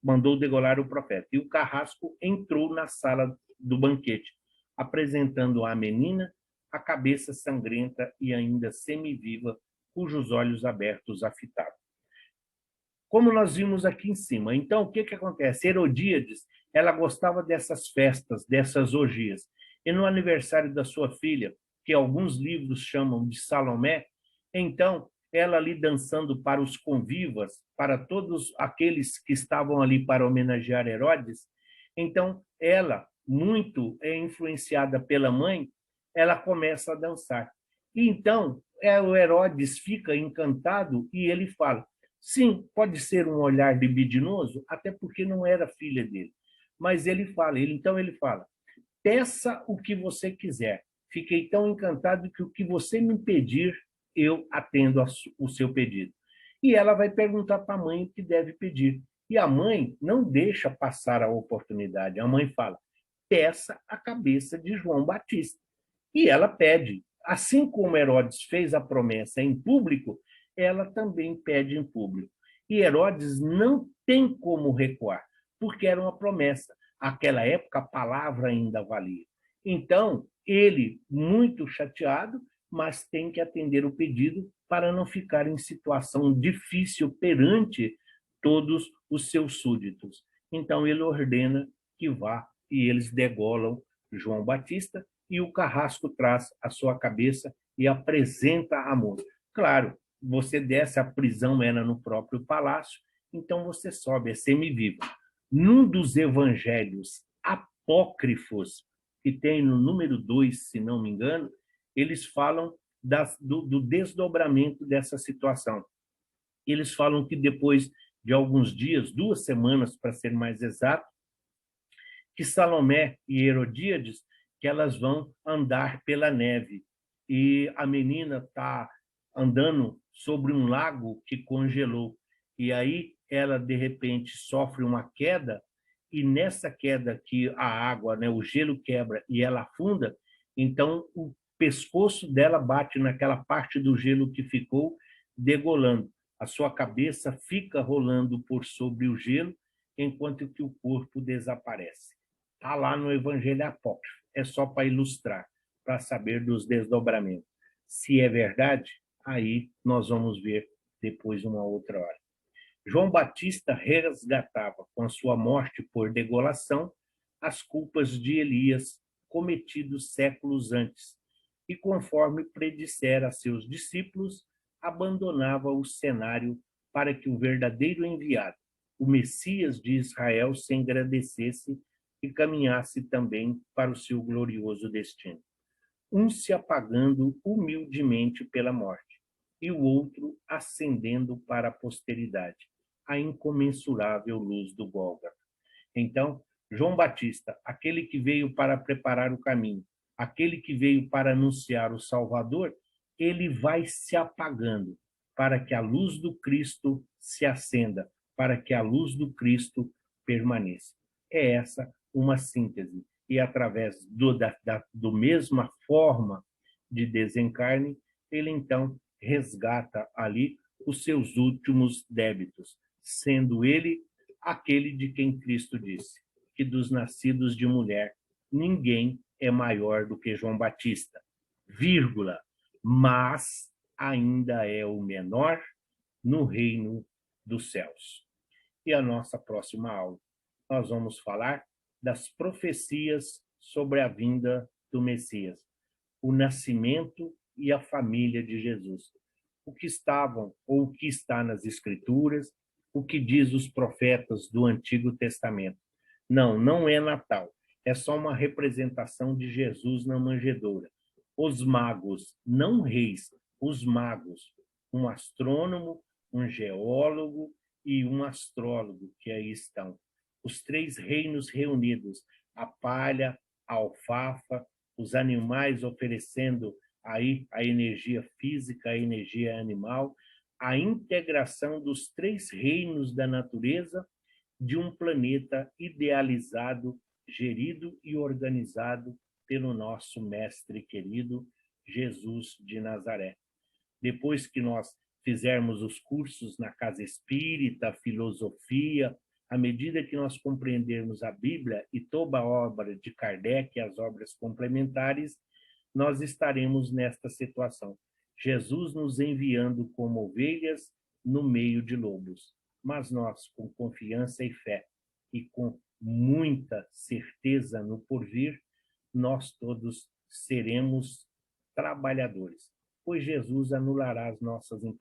Speaker 1: Mandou degolar o profeta. E o carrasco entrou na sala do banquete, apresentando à menina a cabeça sangrenta e ainda semiviva, cujos olhos abertos a fitavam. Como nós vimos aqui em cima. Então, o que acontece? Herodíades, ela gostava dessas festas, dessas orgias. E no aniversário da sua filha, que alguns livros chamam de Salomé, então, ela ali dançando para os convivas, para todos aqueles que estavam ali para homenagear Herodes, então, ela, muito influenciada pela mãe, ela começa a dançar. E então, o Herodes fica encantado e ele fala: sim, pode ser um olhar libidinoso, até porque não era filha dele. Mas então ele fala: peça o que você quiser. Fiquei tão encantado que o que você me pedir, eu atendo o seu pedido. E ela vai perguntar para a mãe o que deve pedir. E a mãe não deixa passar a oportunidade. A mãe fala: peça a cabeça de João Batista. E ela pede. Assim como Herodes fez a promessa em público, ela também pede em público. E Herodes não tem como recuar, porque era uma promessa. Naquela época, a palavra ainda valia. Então, ele, muito chateado, mas tem que atender o pedido para não ficar em situação difícil perante todos os seus súditos. Então, ele ordena que vá e eles degolam João Batista, e o carrasco traz a sua cabeça e apresenta a moça. Claro, você desce, a prisão era no próprio palácio, então você sobe, é semivivo. Num dos evangelhos apócrifos, que tem no número 2, se não me engano, eles falam do desdobramento dessa situação. Eles falam que depois de alguns dias, 2 semanas para ser mais exato, que Salomé e Herodíades, que elas vão andar pela neve. E a menina está andando sobre um lago que congelou. E aí ela, de repente, sofre uma queda, e nessa queda que a água, né, o gelo quebra e ela afunda, então o pescoço dela bate naquela parte do gelo que ficou, degolando. A sua cabeça fica rolando por sobre o gelo, enquanto que o corpo desaparece. Está lá no Evangelho Apócrifo. É só para ilustrar, para saber dos desdobramentos. Se é verdade, aí nós vamos ver depois uma outra hora. João Batista resgatava, com a sua morte por degolação, as culpas de Elias cometidos séculos antes, e, conforme predissera a seus discípulos, abandonava o cenário para que o verdadeiro enviado, o Messias de Israel, se engrandecesse e caminhasse também para o seu glorioso destino. Um se apagando humildemente pela morte, e o outro ascendendo para a posteridade, a incomensurável luz do Gólgota. Então, João Batista, aquele que veio para preparar o caminho, aquele que veio para anunciar o Salvador, ele vai se apagando para que a luz do Cristo se acenda, para que a luz do Cristo permaneça. É essa uma síntese. e através do mesma forma de desencarne, ele então resgata ali os seus últimos débitos, sendo ele aquele de quem Cristo disse, que dos nascidos de mulher, ninguém é maior do que João Batista, vírgula, mas ainda é o menor no reino dos céus. E a nossa próxima aula, nós vamos falar das profecias sobre a vinda do Messias, o nascimento e a família de Jesus. O que estavam ou o que está nas Escrituras, o que diz os profetas do Antigo Testamento. Não, não é Natal. É só uma representação de Jesus na manjedoura. Os magos, não reis, os magos, um astrônomo, um geólogo e um astrólogo que aí estão. Os três reinos reunidos, a palha, a alfafa, os animais oferecendo aí a energia física, a energia animal, a integração dos três reinos da natureza de um planeta idealizado, gerido e organizado pelo nosso mestre querido Jesus de Nazaré. Depois que nós fizermos os cursos na Casa Espírita, filosofia, à medida que nós compreendermos a Bíblia e toda a obra de Kardec e as obras complementares, nós estaremos nesta situação. Jesus nos enviando como ovelhas no meio de lobos. Mas nós, com confiança e fé e com muita certeza no porvir, nós todos seremos trabalhadores, pois Jesus anulará as nossas imperfeições